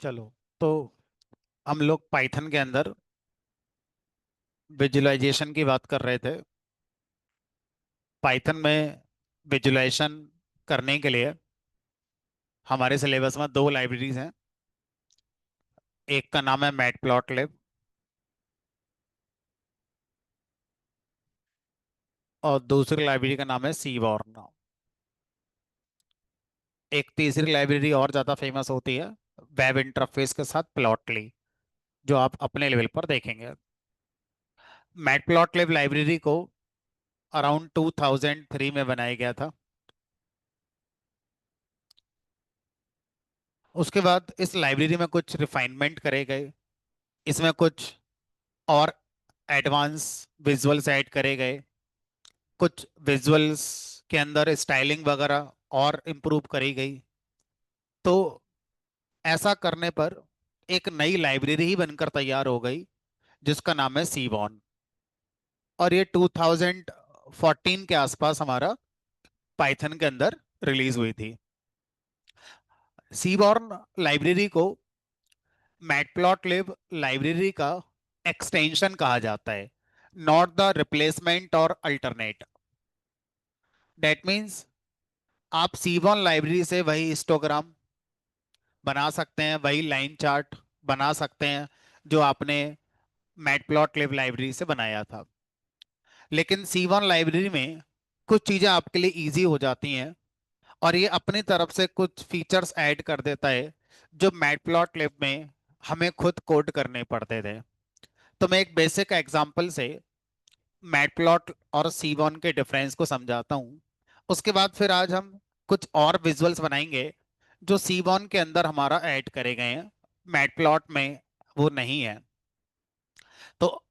चलो, तो हम लोग पाइथन के अंदर विजुअलाइजेशन की बात कर रहे थे। पाइथन में विजुअलाइजेशन करने के लिए हमारे सिलेबस में दो लाइब्रेरीज हैं। एक का नाम है मैटप्लॉटलिब और दूसरी लाइब्रेरी का नाम है सीबॉर्न। एक तीसरी लाइब्रेरी और ज़्यादा फेमस होती है वेब इंटरफेस के साथ, प्लॉटली, जो आप अपने लेवल पर देखेंगे। मैटप्लॉटलिब लाइब्रेरी को अराउंड 2003 में बनाया गया था। उसके बाद इस लाइब्रेरी में कुछ रिफाइनमेंट करे गए। इसमें कुछ और एडवांस विजुअल्स ऐड करे गए। कुछ विजुअल्स के अंदर स्टाइलिंग वगैरह और इम्प्रूव करी गई। तो ऐसा करने पर एक नई लाइब्रेरी ही बनकर तैयार हो गई जिसका नाम है सीबॉर्न। और ये 2014 के आसपास हमारा पाइथन के अंदर रिलीज हुई थी। सीबॉर्न लाइब्रेरी को मैटप्लॉटलिब लाइब्रेरी का एक्सटेंशन कहा जाता है, नॉट द रिप्लेसमेंट और अल्टरनेट। दैट मीन्स आप सीबॉर्न लाइब्रेरी से वही हिस्टोग्राम बना सकते हैं, वही लाइन चार्ट बना सकते हैं जो आपने मैटप्लॉटलिब लाइब्रेरी से बनाया था। लेकिन C1 लाइब्रेरी में कुछ चीज़ें आपके लिए इजी हो जाती हैं और ये अपनी तरफ से कुछ फीचर्स ऐड कर देता है जो मैटप्लॉटलिब में हमें खुद कोड करने पड़ते थे। तो मैं एक बेसिक एग्जांपल से मैटप्लॉट और C1 के डिफरेंस को समझाता हूँ। उसके बाद फिर आज हम कुछ और विजुअल्स बनाएंगे जो C1 के अंदर हमारा ऐड करे गए हैं, मैटप्लॉट में वो नहीं है। तो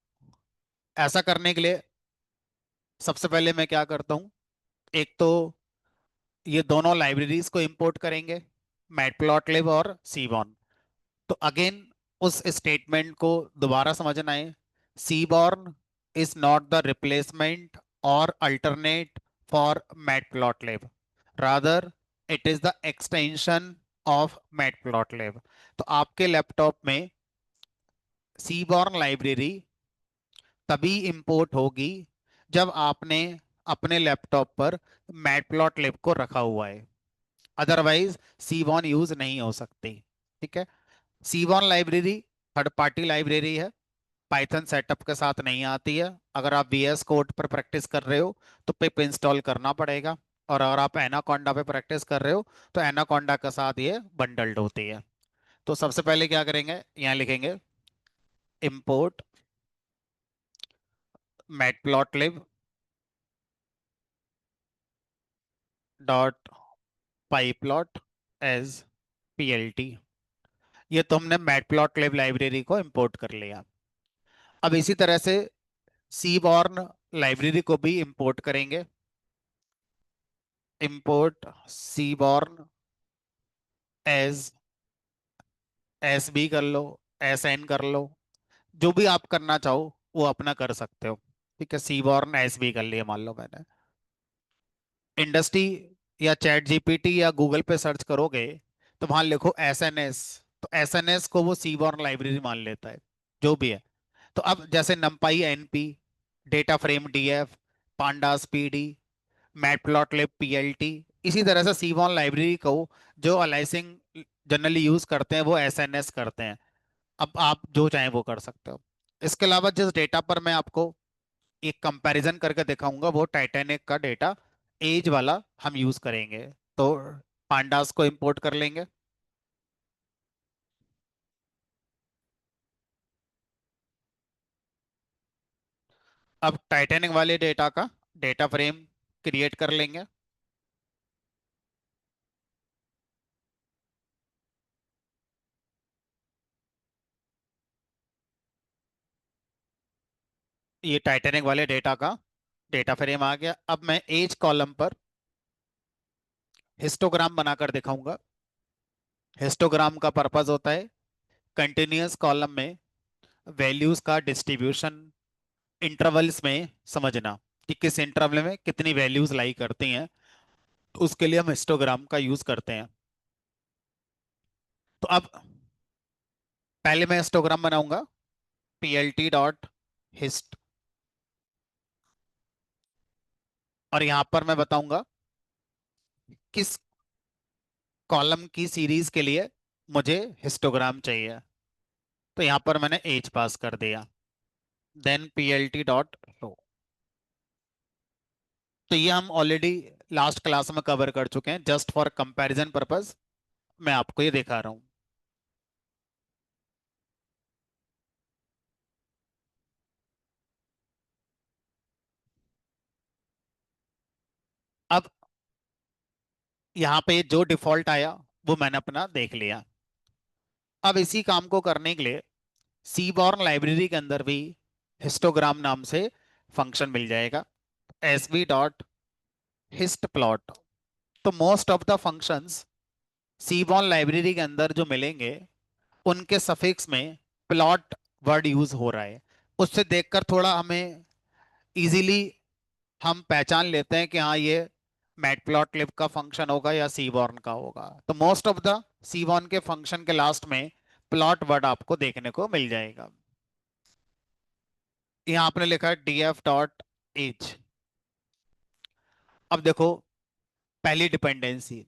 ऐसा करने के लिए सबसे पहले मैं क्या करता हूँ, एक तो ये दोनों लाइब्रेरीज को इंपोर्ट करेंगे, मैटप्लॉटलिब और सीबॉर्न। तो अगेन उस स्टेटमेंट को दोबारा समझना है। Seaborn is not the replacement और alternate for matplotlib, rather it is the extension of matplotlib. तो आपके लैपटॉप में सीबॉर्न लाइब्रेरी तभी इंपोर्ट होगी जब आपने अपने लैपटॉप पर मैटप्लॉटलिब को रखा हुआ है, अदरवाइज सीबॉर्न यूज नहीं हो सकती। ठीक है। Seaborn library third party library है, पाइथन सेटअप के साथ नहीं आती है। अगर आप VS कोड पर प्रैक्टिस कर रहे हो तो पिप इंस्टॉल करना पड़ेगा, और अगर आप एनाकोंडा पे प्रैक्टिस कर रहे हो तो एनाकोंडा के साथ ये बंडल्ड होती है। तो सबसे पहले क्या करेंगे, यहाँ लिखेंगे import matplotlib dot pyplot as PLT। ये तो हमने मैटप्लॉटलिब लाइब्रेरी को इंपोर्ट कर लिया। अब इसी तरह से सीबॉर्न लाइब्रेरी को भी इंपोर्ट करेंगे। इंपोर्ट सीबॉर्न एज, एस भी कर लो, SN कर लो, जो भी आप करना चाहो वो अपना कर सकते हो। ठीक है, सीबॉर्न एस भी कर लिया मान लो मैंने। इंडस्ट्री या चैट GPT या गूगल पे सर्च करोगे तो वहां लिखो SNS, तो SNS को वो सीबॉर्न लाइब्रेरी मान लेता है, जो भी है। तो अब जैसे NumPy NP, data frame DF, pandas PD, matplotlib PLT, इसी तरह से सीबॉर्न लाइब्रेरी को जो अलाइसिंग जनरली यूज करते हैं वो SNS करते हैं। अब आप जो चाहें वो कर सकते हो। इसके अलावा जिस डेटा पर मैं आपको एक कंपैरिजन करके दिखाऊंगा वो टाइटैनिक का डेटा एज वाला हम यूज करेंगे। तो पांडास को इंपोर्ट कर लेंगे। अब टाइटैनिक वाले डेटा का डेटा फ्रेम क्रिएट कर लेंगे। ये टाइटैनिक वाले डेटा का डेटा फ्रेम आ गया। अब मैं एज कॉलम पर हिस्टोग्राम बनाकर दिखाऊंगा। हिस्टोग्राम का पर्पस होता है कंटिन्यूअस कॉलम में वैल्यूज का डिस्ट्रीब्यूशन इंटरवल्स में समझना कि किस इंटरवल में कितनी वैल्यूज लाई करती हैं। तो उसके लिए हम हिस्टोग्राम का यूज करते हैं। तो अब पहले मैं हिस्टोग्राम बनाऊंगा, plt डॉट हिस्ट, और यहां पर मैं बताऊंगा किस कॉलम की सीरीज के लिए मुझे हिस्टोग्राम चाहिए। तो यहां पर मैंने एज पास कर दिया, देन plt डॉट रो। तो ये हम ऑलरेडी लास्ट क्लास में कवर कर चुके हैं, जस्ट फॉर कंपैरिजन पर्पस मैं आपको ये दिखा रहा हूं। अब यहाँ पे जो डिफॉल्ट आया वो मैंने अपना देख लिया। अब इसी काम को करने के लिए सीबॉर्न लाइब्रेरी के अंदर भी हिस्टोग्राम नाम से फंक्शन मिल जाएगा, एसवी डॉट हिस्ट प्लॉट। तो most of the functions seaborn library के अंदर जो मिलेंगे उनके सफिक्स में प्लॉट वर्ड यूज हो रहा है। उससे देखकर थोड़ा हमें इजीली हम पहचान लेते हैं कि हाँ ये मैटप्लॉटलिब का फंक्शन होगा या सीबॉर्न का होगा। तो मोस्ट ऑफ द सीबॉर्न के फंक्शन के लास्ट में प्लॉट वर्ड आपको देखने को मिल जाएगा। यहाँ आपने लिखा है df डॉट एज। अब देखो, पहली डिपेंडेंसी,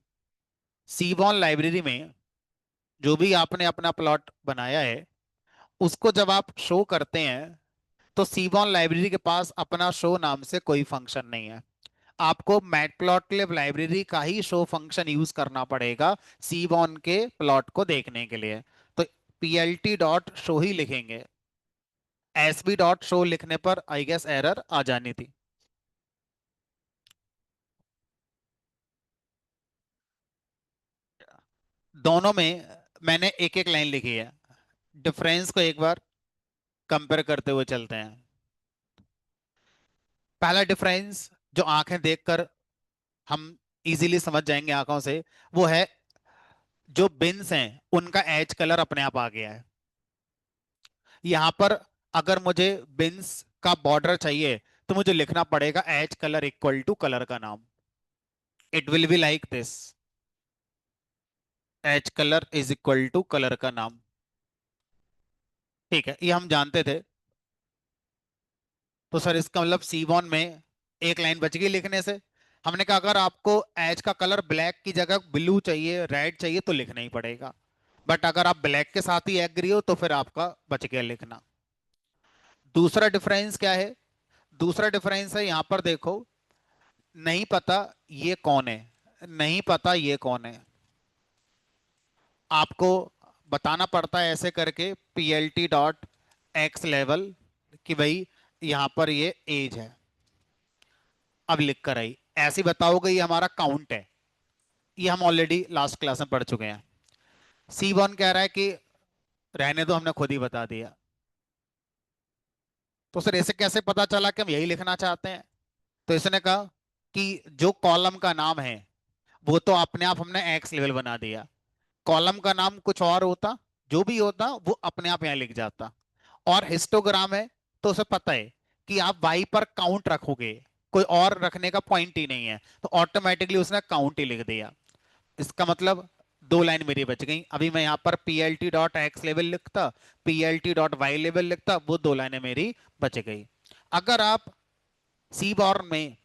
सीबॉर्न लाइब्रेरी में जो भी आपने अपना प्लॉट बनाया है उसको जब आप शो करते हैं तो सीबॉर्न लाइब्रेरी के पास अपना शो नाम से कोई फंक्शन नहीं है। आपको मैटप्लॉटलिब लाइब्रेरी का ही शो फंक्शन यूज करना पड़ेगा सीबॉर्न के प्लॉट को देखने के लिए। तो plt डॉट शो ही लिखेंगे, एसबी डॉट शो लिखने पर आई गेस एरर आ जानी थी। दोनों में मैंने एक एक लाइन लिखी है, डिफरेंस को एक बार कंपेयर करते हुए चलते हैं। पहला डिफरेंस जो आंखें देखकर हम इजीली समझ जाएंगे आंखों से, वो है जो बिन्स हैं उनका एज कलर अपने आप आ गया है। यहां पर अगर मुझे बिन्स का बॉर्डर चाहिए तो मुझे लिखना पड़ेगा as color equal to color का नाम। It will be like this, as color is equal to color का नाम। ठीक है, ये हम जानते थे। तो सर इसका मतलब सीबॉन में एक लाइन बच गई लिखने से। हमने कहा अगर आपको एज का कलर ब्लैक की जगह ब्लू चाहिए, रेड चाहिए, तो लिखना ही पड़ेगा। बट अगर आप ब्लैक के साथ ही एग्री हो तो फिर आपका बच गया लिखना। दूसरा डिफरेंस क्या है? दूसरा डिफरेंस है, यहां पर देखो, नहीं पता ये कौन है, नहीं पता ये कौन है। आपको बताना पड़ता है ऐसे करके plt डॉट एक्स लेवल कि भाई यहां पर ये एज है। अब लिख कर आई ऐसे ही बताओगे ये हमारा काउंट है। ये हम ऑलरेडी लास्ट क्लास में पढ़ चुके हैं। सी वन कह रहा है कि रहने दो, हमने खुद ही बता दिया। तो सर ऐसे कैसे पता चला कि हम यही लिखना चाहते हैं? तो इसने कहा कि जो कॉलम का नाम है वो तो अपने आप हमने एक्स लेवल बना दिया। कॉलम का नाम कुछ और होता, जो भी होता वो अपने आप यहाँ लिख जाता। और हिस्टोग्राम है तो उसे पता है कि आप वाई पर काउंट रखोगे, कोई और रखने का पॉइंट ही नहीं है, तो ऑटोमेटिकली उसने काउंट ही लिख दिया। इसका मतलब दो लाइन मेरी बच गई। अभी मैं यहाँ पर plt डॉट एक्स लेवल लिखता, plt डॉट वाई लेवल लिखता, वो दो लाइनें मेरी बच गई। अगर आप सीबॉर्न में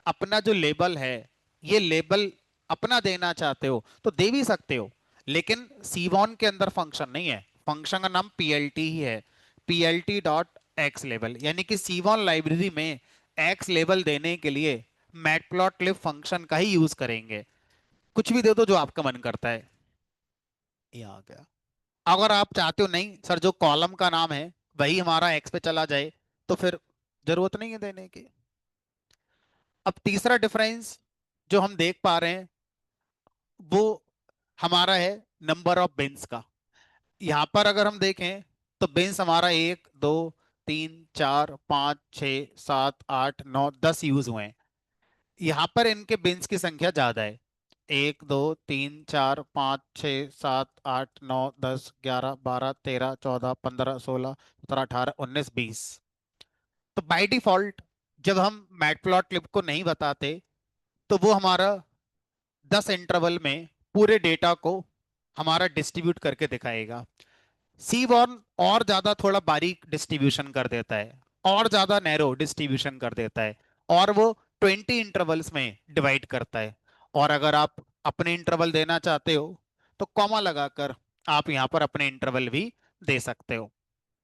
अपना जो लेबल है, ये लेबल अपना देना चाहते हो तो दे भी सकते हो, लेकिन सीबॉर्न के अंदर फंक्शन नहीं है, फंक्शन का नाम plt ही है, plt डॉट एक्स लेवल। यानी कि सीबॉर्न लाइब्रेरी में एक्स लेवल देने के लिए मैटप्लॉटलिब फंक्शन का ही यूज करेंगे। कुछ भी दे दो जो आपका मन करता है। ये आ गया। अगर आप चाहते हो नहीं सर जो कॉलम का नाम है वही हमारा एक्स पे चला जाए, तो फिर जरूरत नहीं है देने की। अब तीसरा डिफरेंस जो हम देख पा रहे हैं वो हमारा है नंबर ऑफ बिन्स का। यहां पर अगर हम देखें तो बिन्स हमारा 1 2 3 4 5 6 7 8 9 10 यूज हुए हैं। यहाँ पर इनके बिन्स की संख्या ज्यादा है, 1 2 3 4 5 6 7 8 9 10 11 12 13 14 15 16 17 18 19 20। तो बाय डिफॉल्ट जब हम मैटप्लॉटलिब को नहीं बताते तो वो हमारा 10 इंटरवल में पूरे डेटा को हमारा डिस्ट्रीब्यूट करके दिखाएगा। सीबॉर्न और ज्यादा थोड़ा बारीक डिस्ट्रीब्यूशन कर देता है, और ज्यादा नैरो डिस्ट्रीब्यूशन कर देता है, और वो 20 इंटरवल्स में डिवाइड करता है। और अगर आप अपने इंटरवल देना चाहते हो तो कॉमा लगाकर आप यहाँ पर अपने इंटरवल भी दे सकते हो।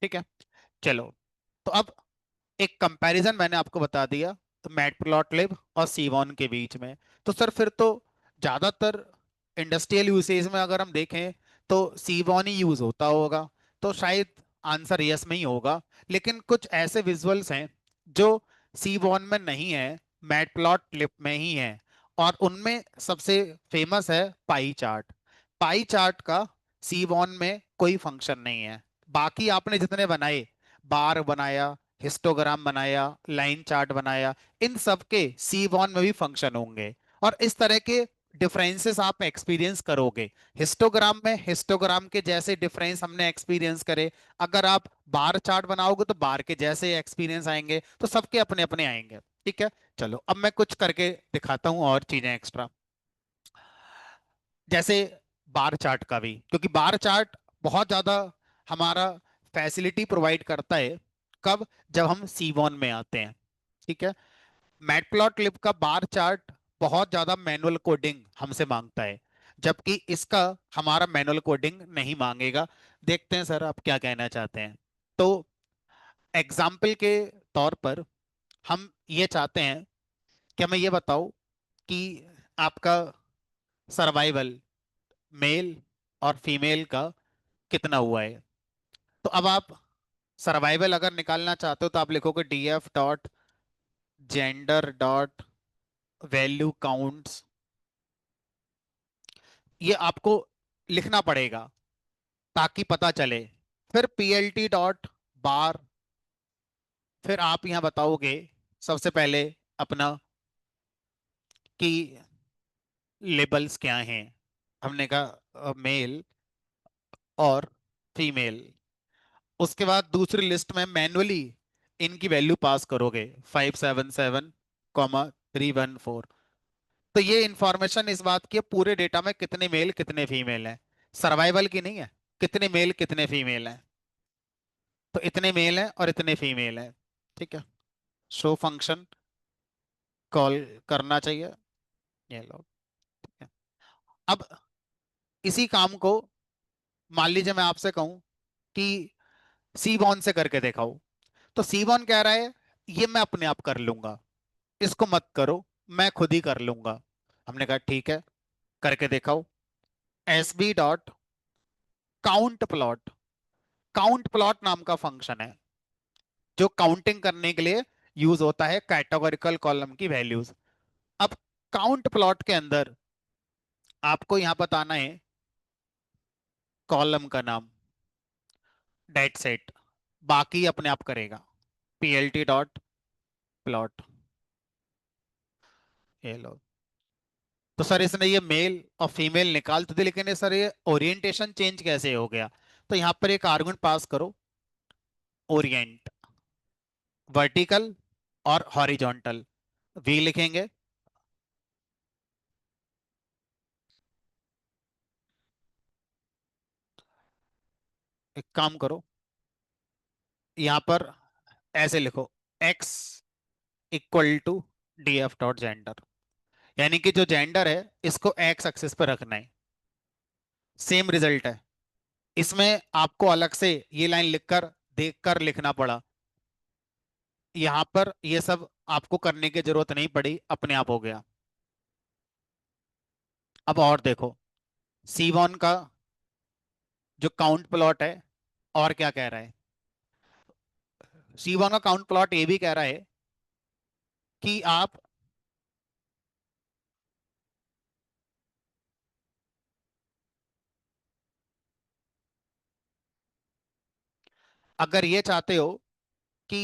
ठीक है, चलो। तो अब एक कंपैरिजन मैंने आपको बता दिया तो मैटप्लॉटलिब और सीवॉन के बीच में। तो सर फिर तो ज्यादातर इंडस्ट्रियल यूसेज में अगर हम देखें तो सीवॉन ही यूज होता होगा, तो शायद आंसर यस में ही होगा। लेकिन कुछ ऐसे विजुअल्स हैं जो सीवॉन में नहीं है, मैटप्लॉटलिब में ही है, और उनमें सबसे फेमस है पाई चार्ट। पाई चार्ट का सीवॉन में कोई फंक्शन नहीं है। बाकी आपने जितने बनाए, बार बनाया, हिस्टोग्राम बनाया, लाइन चार्ट बनाया, इन सब के सीवॉन में भी फंक्शन होंगे। और इस तरह के डिफरेंसेस आप एक्सपीरियंस करोगे। हिस्टोग्राम में हिस्टोग्राम के जैसे डिफरेंस हमने एक्सपीरियंस करे, अगर आप बार चार्ट बनाओगे तो बार के जैसे एक्सपीरियंस आएंगे, तो सबके अपने अपने आएंगे। ठीक है, चलो अब मैं कुछ करके दिखाता हूँ और चीजें एक्स्ट्रा, जैसे बार चार्ट का भी, क्योंकि बार चार्ट बहुत ज्यादा हमारा फैसिलिटी प्रोवाइड करता है। कब? जब हम सीवॉन में आते हैं। ठीक है, मैटप्लॉटलिब का बार चार्ट बहुत ज्यादा मैनुअल कोडिंग हमसे मांगता है, जबकि इसका हमारा मैनुअल कोडिंग नहीं मांगेगा। देखते हैं सर आप क्या कहना चाहते हैं। तो एग्जाम्पल के तौर पर हम ये चाहते हैं कि हमें ये बताओ कि आपका सर्वाइवल मेल और फीमेल का कितना हुआ है। तो अब आप सर्वाइवल अगर निकालना चाहते हो तो आप लिखोगे DF dot gender dot value counts. ये आपको लिखना पड़ेगा ताकि पता चले। फिर पीएलटी डॉट बार, फिर आप यहाँ बताओगे सबसे पहले अपना कि लेबल्स क्या हैं। हमने कहा मेल और फीमेल। उसके बाद दूसरी लिस्ट में मैन्युअली इनकी वैल्यू पास करोगे, 577 314। तो ये इंफॉर्मेशन इस बात की है पूरे डेटा में कितने मेल कितने फीमेल हैं, सर्वाइवल की नहीं है, कितने मेल कितने फीमेल हैं। तो इतने मेल हैं और इतने फीमेल हैं। ठीक है, शो फंक्शन कॉल करना चाहिए। ये लो। ठीक है, अब इसी काम को मान लीजिए मैं आपसे कहूं कि सीबॉन से करके दिखाओ। तो सीबॉन कह रहा है ये मैं अपने आप कर लूंगा, इसको मत करो, मैं खुद ही कर लूंगा। हमने कहा ठीक है, करके दिखाओ। S B dot count plot. Count plot नाम का फंक्शन है जो काउंटिंग करने के लिए यूज होता है कैटेगोरिकल कॉलम की वैल्यूज। अब काउंट प्लॉट के अंदर आपको यहां बताना है कॉलम का नाम, डेट सेट, बाकी अपने आप करेगा। पीएलटी डॉट प्लॉट, ये लो। तो सर इसने ये मेल और फीमेल निकाल तो दी, लेकिन ये सर ये ओरिएंटेशन चेंज कैसे हो गया? तो यहां पर एक आर्गुमेंट पास करो, ओरिएंट, वर्टिकल और हॉरिजॉन्टल। वी लिखेंगे। एक काम करो, यहां पर ऐसे लिखो, X equal to D F dot gender, यानी कि जो जेंडर है इसको एक्स एक्सिस पर रखना है। सेम रिजल्ट है। इसमें आपको अलग से ये लाइन लिखकर देखकर लिखना पड़ा, यहां पर ये सब आपको करने की जरूरत नहीं पड़ी, अपने आप हो गया। अब और देखो, C1 का जो काउंट प्लॉट है और क्या कह रहा है। C1 का काउंट प्लॉट ये भी कह रहा है कि आप अगर ये चाहते हो कि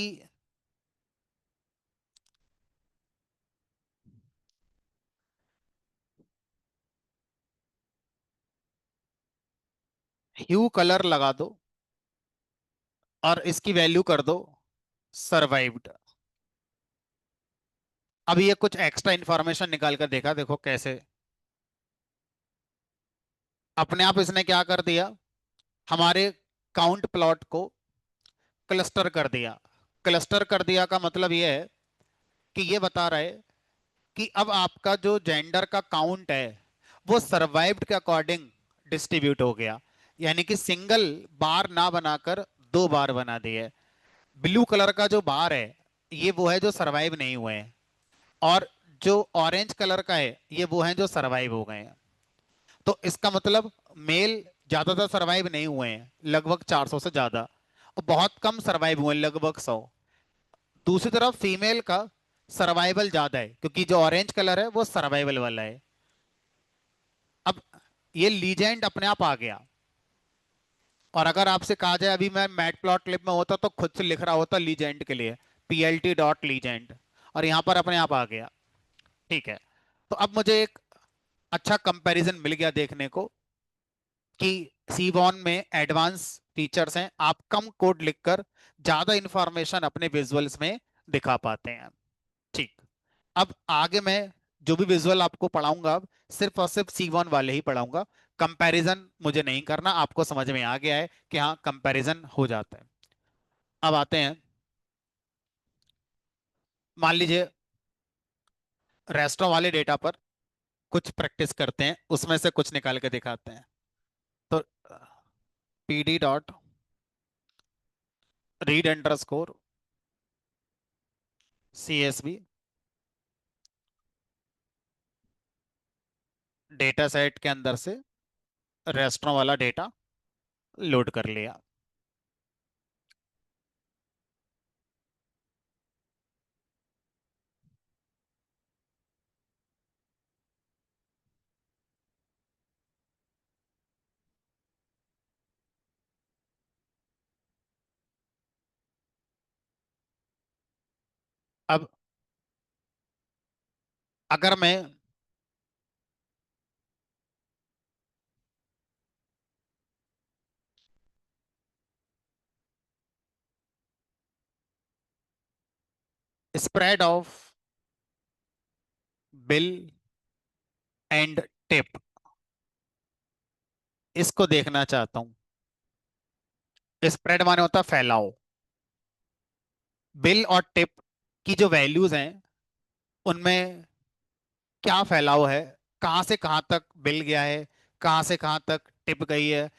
ह्यू कलर लगा दो और इसकी वैल्यू कर दो सर्वाइव्ड। अब ये कुछ एक्स्ट्रा इंफॉर्मेशन निकाल कर देखा, देखो कैसे अपने आप इसने क्या कर दिया, हमारे काउंट प्लॉट को क्लस्टर कर दिया। क्लस्टर कर दिया का मतलब यह है कि ये बता रहा है कि अब आपका जो जेंडर का काउंट है वो सर्वाइव्ड के अकॉर्डिंग डिस्ट्रीब्यूट हो गया, यानी कि सिंगल बार ना बनाकर दो बार बना दिए। ब्लू कलर का जो बार है ये वो है जो सरवाइव नहीं हुए हैं, और जो ऑरेंज कलर का है ये वो हैं जो सरवाइव हो गए हैं। तो इसका मतलब मेल ज्यादातर सरवाइव नहीं हुए हैं, लगभग 400 से ज्यादा, और बहुत कम सरवाइव हुए हैं, लगभग 100। दूसरी तरफ फीमेल का सर्वाइवल ज्यादा है, क्योंकि जो ऑरेंज कलर है वो सर्वाइवल वाला है। अब ये लीजेंड अपने आप आ गया, और अगर आपसे कहा जाए अभी मैं मैटप्लॉटलिब में होता तो खुद से लिख रहा होता लीजेंड के लिए plt.legend, और यहां पर अपने आप आ गया। ठीक है, तो अब मुझे एक अच्छा कंपैरिजन मिल गया देखने को कि सीबॉन में एडवांस फीचर्स हैं, आप कम कोड लिखकर ज्यादा इंफॉर्मेशन अपने विजुअल्स में दिखा पाते हैं। ठीक, अब आगे मैं जो भी विजुअल आपको पढ़ाऊंगा अब सिर्फ और सिर्फ C1 वाले ही पढ़ाऊंगा। कंपैरिजन मुझे नहीं करना, आपको समझ में आ गया है कि हाँ कंपैरिजन हो जाता है। अब आते हैं, मान लीजिए रेस्टोरेंट वाले डेटा पर कुछ प्रैक्टिस करते हैं, उसमें से कुछ निकाल के दिखाते हैं। तो pd.read_csv डेटा सेट के अंदर से रेस्टोरेंट वाला डेटा लोड कर लिया। अब अगर मैं spread of bill and tip इसको देखना चाहता हूं, स्प्रेड माने होता है फैलाव। बिल और टिप की जो वैल्यूज हैं उनमें क्या फैलाव है, कहां से कहां तक बिल गया है, कहां से कहां तक टिप गई है,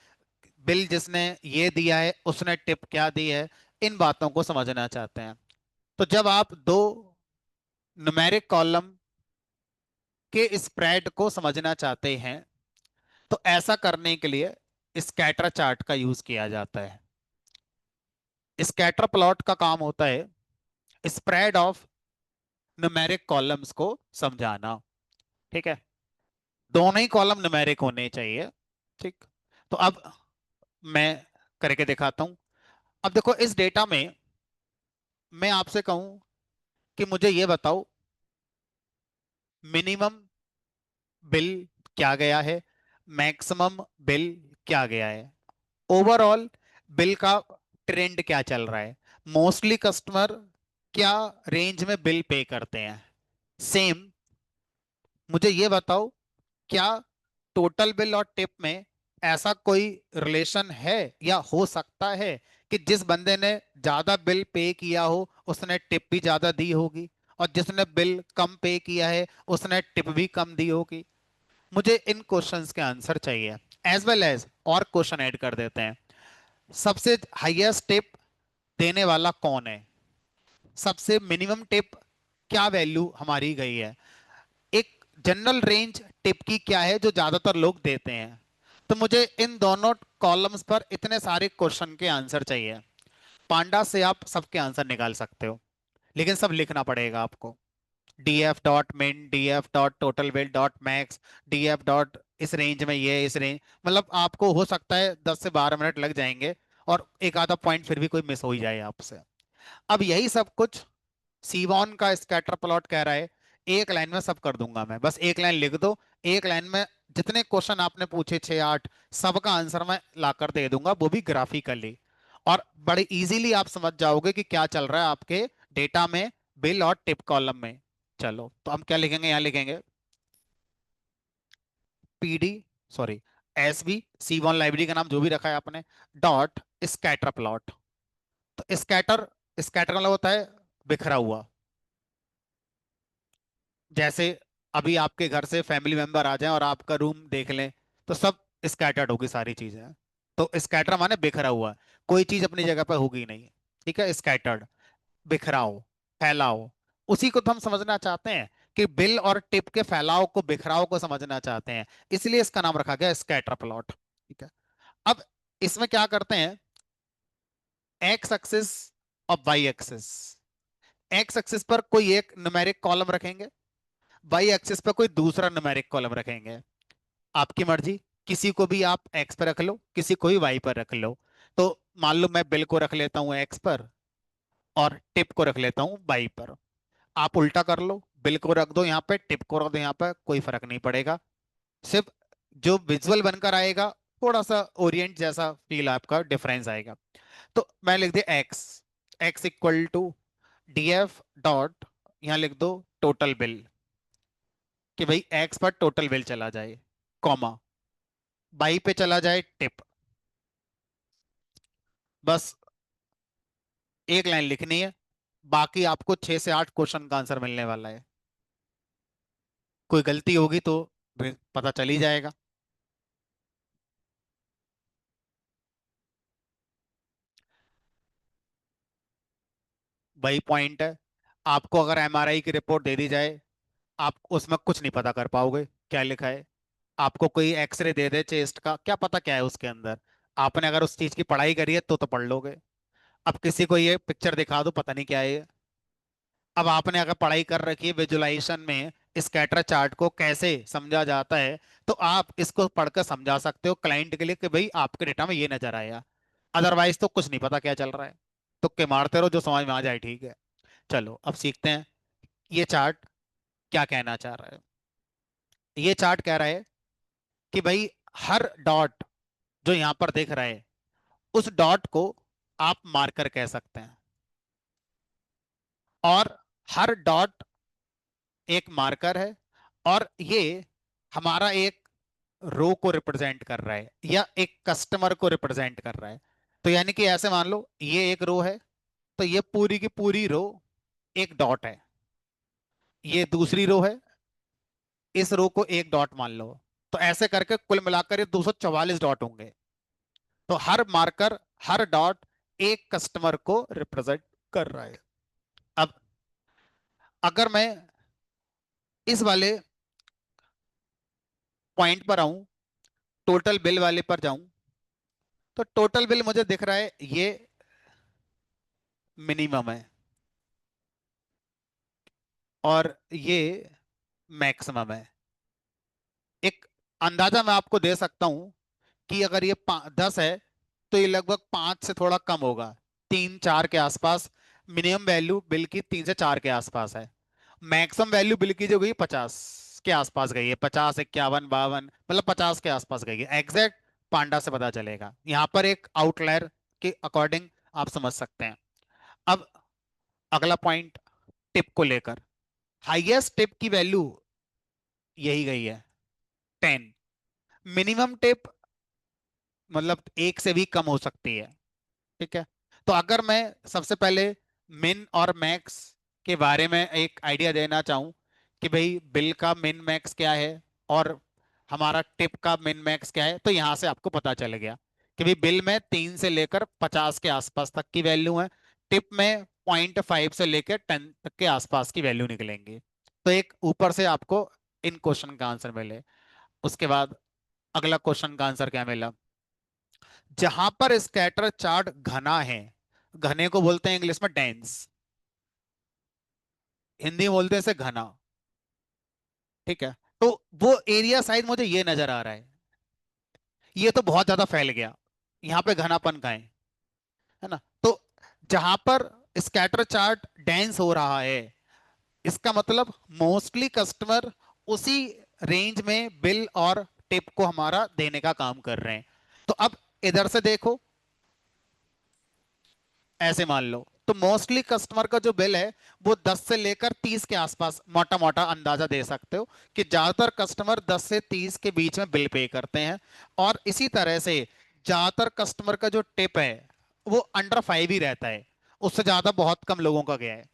बिल जिसने ये दिया है उसने टिप क्या दी है, इन बातों को समझना चाहते हैं। तो जब आप दो न्यूमेरिक कॉलम के स्प्रेड को समझना चाहते हैं तो ऐसा करने के लिए स्कैटर चार्ट का यूज किया जाता है। स्कैटर प्लॉट का काम होता है स्प्रेड ऑफ न्यूमेरिक कॉलम्स को समझाना। ठीक है, दोनों ही कॉलम न्यूमेरिक होने चाहिए। ठीक, तो अब मैं करके दिखाता हूं। अब देखो इस डेटा में मैं आपसे कहूं कि मुझे ये बताओ मिनिमम बिल क्या गया है, मैक्सिमम बिल क्या गया है, ओवरऑल बिल का ट्रेंड क्या चल रहा है, मोस्टली कस्टमर क्या रेंज में बिल पे करते हैं। सेम मुझे ये बताओ क्या टोटल बिल और टिप में ऐसा कोई रिलेशन है या हो सकता है कि जिस बंदे ने ज्यादा बिल पे किया हो उसने टिप भी ज्यादा दी होगी, और जिसने बिल कम पे किया है उसने टिप भी कम दी होगी। मुझे इन क्वेश्चंस के आंसर चाहिए, एज वेल एज और क्वेश्चन ऐड कर देते हैं। सबसे हाईएस्ट टिप देने वाला कौन है, सबसे मिनिमम टिप क्या वैल्यू हमारी गई है, एक जनरल रेंज टिप की क्या है जो ज्यादातर लोग देते हैं। तो मुझे इन दोनों कॉलम्स पर इतने सारे क्वेश्चन के आंसर चाहिए। पांडा से आप सबके आंसर निकाल सकते हो, लेकिन सब लिखना पड़ेगा आपको। df.min, df.totalbill.max, df. इस रेंज में ये इस रेंज, मतलब आपको हो सकता है 10 से 12 मिनट लग जाएंगे, और एक आधा पॉइंट फिर भी कोई मिस हो ही जाए आपसे। अब यही सब कुछ सीवॉन का स्कैटर प्लॉट कह रहा है, एक लाइन में सब कर दूंगा मैं, बस एक लाइन लिख दो, एक लाइन में जितने क्वेश्चन आपने पूछे 6 8 सबका आंसर मैं लाकर दे दूंगा, वो भी ग्राफिकली, और बड़े इजीली आप समझ जाओगे कि क्या चल रहा है आपके डेटा में बिल और टिप कॉलम में। चलो तो हम क्या लिखेंगे, यहाँ लिखेंगे PD, sorry, SV C1 library का नाम जो भी रखा है आपने, डॉट स्कैटर प्लॉट। तो स्कैटर, स्कैटर मतलब होता है बिखरा हुआ। जैसे अभी आपके घर से फैमिली मेंबर आ जाएं और आपका रूम देख लें, तो सब स्कैटर्ड होगी सारी चीजें। तो स्कैटर माने बिखरा हुआ, कोई चीज अपनी जगह पर होगी नहीं। ठीक है, स्कैटर्ड, बिखराव, फैलाव। उसी को तो हम समझना चाहते हैं कि बिल और टिप के फैलाव को, बिखराव को समझना चाहते हैं, इसलिए इसका नाम रखा गया स्कैटर प्लॉट। ठीक है। अब इसमें क्या करते हैं, एक्स एक्सिस और वाई एक्सिस। एक्स एक्सिस पर कोई एक न्यूमेरिक कॉलम रखेंगे, वाई एक्सिस पर कोई दूसरा न्यूमेरिक कॉलम रखेंगे। आपकी मर्जी, किसी को भी आप एक्स पर रख लो, किसी को भी वाई पर रख लो। तो मान लो मैं बिल को रख लेता हूं एक्स पर और टिप को रख लेता हूं वाई पर। आप उल्टा कर लो, बिल को रख दो यहाँ पे, टिप को रख दो यहाँ पे, कोई फर्क नहीं पड़ेगा। सिर्फ जो विजुअल बनकर आएगा, थोड़ा सा ओरिएंट जैसा फील आपका डिफरेंस आएगा। तो मैं लिख दिया X, X equal to DF dot, यहाँ लिख दो टोटल बिल, कि भाई एक्स पर टोटल बिल चला जाए, कॉमा बाई पे चला जाए टिप। बस एक लाइन लिखनी है, बाकी आपको 6 से 8 क्वेश्चन का आंसर मिलने वाला है। कोई गलती होगी तो फिर पता चल ही जाएगा। वही पॉइंट है, आपको अगर एमआरआई की रिपोर्ट दे दी जाए, आप उसमें कुछ नहीं पता कर पाओगे क्या लिखा है। आपको कोई एक्सरे दे दे चेस्ट का, क्या पता क्या है उसके अंदर। आपने अगर उस चीज की पढ़ाई करी है तो पढ़ लोगे। अब किसी को ये पिक्चर दिखा दो, पता नहीं क्या है ये। अब आपने अगर पढ़ाई कर रखी है विजुलाइजेशन में, स्कैटर चार्ट को कैसे समझा जाता है, तो आप इसको पढ़कर समझा सकते हो क्लाइंट के लिए कि भाई आपके डेटा में ये नजर आया। अदरवाइज तो कुछ नहीं पता क्या चल रहा है। तुक्के मारते रहो, जो समझ में आ जाए ठीक है। चलो अब सीखते हैं ये चार्ट क्या कहना चाह रहा है। ये चार्ट कह रहा है कि भाई हर डॉट जो यहां पर दिख रहा है, उस डॉट को आप मार्कर कह सकते हैं। और हर डॉट एक मार्कर है, और ये हमारा एक रो को रिप्रेजेंट कर रहा है या एक कस्टमर को रिप्रेजेंट कर रहा है। तो यानी कि ऐसे मान लो ये एक रो है, तो ये पूरी की पूरी रो एक डॉट है। ये दूसरी रो है, इस रो को एक डॉट मान लो। तो ऐसे करके कुल मिलाकर ये 244 डॉट होंगे। तो हर मार्कर, हर डॉट एक कस्टमर को रिप्रेजेंट कर रहा है। अब अगर मैं इस वाले पॉइंट पर आऊं, टोटल बिल वाले पर जाऊं, तो टोटल बिल मुझे दिख रहा है ये मिनिमम है और ये मैक्सिमम है। एक अंदाजा मैं आपको दे सकता हूं कि अगर ये 10 है, तो ये लगभग 5 से थोड़ा कम होगा, 3 4 के आसपास। मिनिमम वैल्यू बिल की 3 से 4 के आसपास है। मैक्सिमम वैल्यू बिल की जो गई 50 के आसपास गई है, 50 51 52, मतलब 50 के आसपास गई है एग्जैक्ट। पांडा से पता चलेगा, यहाँ पर एक आउटलायर के अकॉर्डिंग आप समझ सकते हैं। अब अगला पॉइंट, टिप को लेकर, हाईएस्ट टिप की वैल्यू यही गई है 10। मिनिमम टिप मतलब एक से भी कम हो सकती है। ठीक है। तो अगर मैं सबसे पहले मिन और मैक्स के बारे में एक आइडिया देना चाहूं कि भाई बिल का मिन मैक्स क्या है और हमारा टिप का मिन मैक्स क्या है, तो यहां से आपको पता चल गया कि भाई बिल में 3 से लेकर 50 के आसपास तक की वैल्यू है, टिप में 0.5 से लेकर 10 तक के आसपास की वैल्यू निकलेंगी। तो एक ऊपर से आपको इन क्वेश्चन का आंसर मिले। उसके बाद अगला क्वेश्चन का आंसर क्या मिला, जहां पर स्कैटर चार्ट घना है, घने को बोलते हैं इंग्लिश में डेंस, हिंदी में बोलते हैं इसे घना। ठीक है। तो वो एरिया साइज मुझे ये नजर आ रहा है, ये तो बहुत ज्यादा फैल गया, यहाँ पे घनापन का है ना। तो जहां पर स्कैटर चार्ट डेंस हो रहा है, इसका मतलब मोस्टली कस्टमर उसी रेंज में बिल और टिप को हमारा देने का काम कर रहे हैं। तो अब इधर से देखो, ऐसे मान लो, तो मोस्टली कस्टमर का जो बिल है वो 10 से लेकर 30 के आसपास मोटा मोटा अंदाजा दे सकते हो कि ज्यादातर कस्टमर 10 से 30 के बीच में बिल पे करते हैं। और इसी तरह से ज्यादातर कस्टमर का जो टिप है वो अंडर 5 ही रहता है, उससे ज्यादा बहुत कम लोगों का गया है।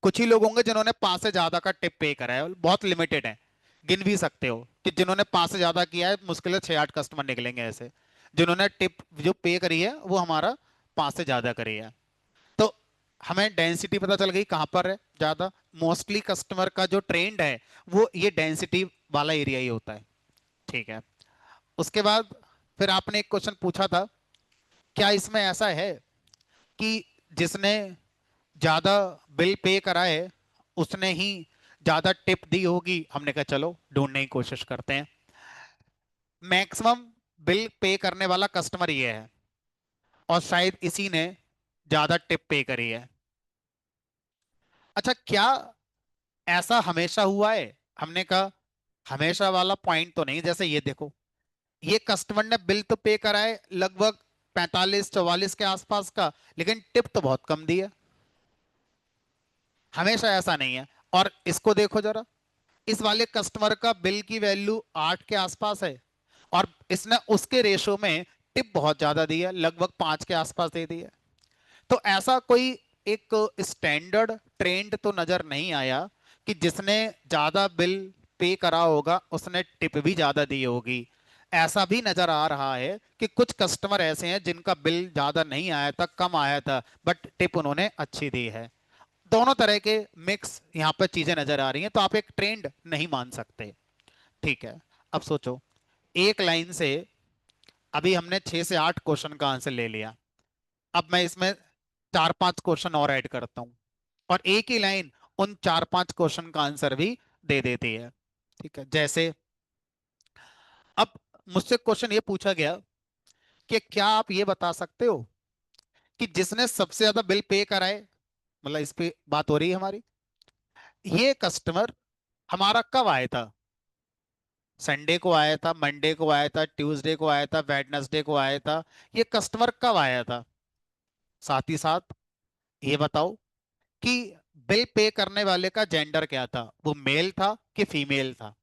कुछ ही लोग होंगे जिन्होंने 5 से ज्यादा का टिप पे करा है, बहुत लिमिटेड है। गिन भी सकते हो कि जिन्होंने 5 से ज्यादा किया है मुश्किल से 6-8 कस्टमर निकलेंगे ऐसे, जिन्होंने टिप जो पे करी है वो हमारा 5 से ज्यादा करी है। तो हमें डेंसिटी पता चल गई कहां पर है ज्यादा। मोस्टली कस्टमर का जो ट्रेंड है वो ये डेंसिटी वाला एरिया ही होता है। ठीक है। उसके बाद फिर आपने एक क्वेश्चन पूछा था, क्या इसमें ऐसा है कि जिसने ज्यादा बिल पे करा है उसने ही ज्यादा टिप दी होगी? हमने कहा चलो ढूंढने की कोशिश करते हैं। मैक्सिमम बिल पे करने वाला कस्टमर ये है और शायद इसी ने ज्यादा टिप पे करी है। अच्छा, क्या ऐसा हमेशा हुआ है? हमने कहा हमेशा वाला पॉइंट तो नहीं। जैसे ये देखो, ये कस्टमर ने बिल तो पे करा है लगभग 45-44 के आसपास का, लेकिन टिप तो बहुत कम दी है। हमेशा ऐसा नहीं है। और इसको देखो जरा, इस वाले कस्टमर का बिल की वैल्यू 8 के आसपास है और इसने उसके रेशो में टिप बहुत ज्यादा दी है, लगभग 5 के आसपास दे दी है। तो ऐसा कोई एक स्टैंडर्ड ट्रेंड तो नजर नहीं आया कि जिसने ज्यादा बिल पे करा होगा उसने टिप भी ज्यादा दी होगी। ऐसा भी नजर आ रहा है कि कुछ कस्टमर ऐसे हैं जिनका बिल ज्यादा नहीं आया था, कम आया था, बट टिप उन्होंने अच्छी दी है। दोनों तरह के मिक्स यहाँ पर चीजें नजर आ रही हैं, तो आप एक ट्रेंड नहीं मान सकते। ठीक है। अब सोचो, एक लाइन से अभी हमने 6 से 8 क्वेश्चन का आंसर ले लिया। अब मैं इसमें 4-5 क्वेश्चन और ऐड करता हूं और एक ही लाइन उन 4-5 क्वेश्चन का आंसर भी दे देती है। ठीक है। जैसे अब मुझसे क्वेश्चन ये पूछा गया कि क्या आप ये बता सकते हो कि जिसने सबसे ज्यादा बिल पे कराए, मतलब इस पे बात हो रही है हमारी, ये कस्टमर हमारा कब आया था? संडे को आया था, मंडे को आया था, ट्यूसडे को आया था, वेडनेसडे को आया था? ये कस्टमर कब आया था? साथ ही साथ ये बताओ कि बिल पे करने वाले का जेंडर क्या था, वो मेल था कि फीमेल था?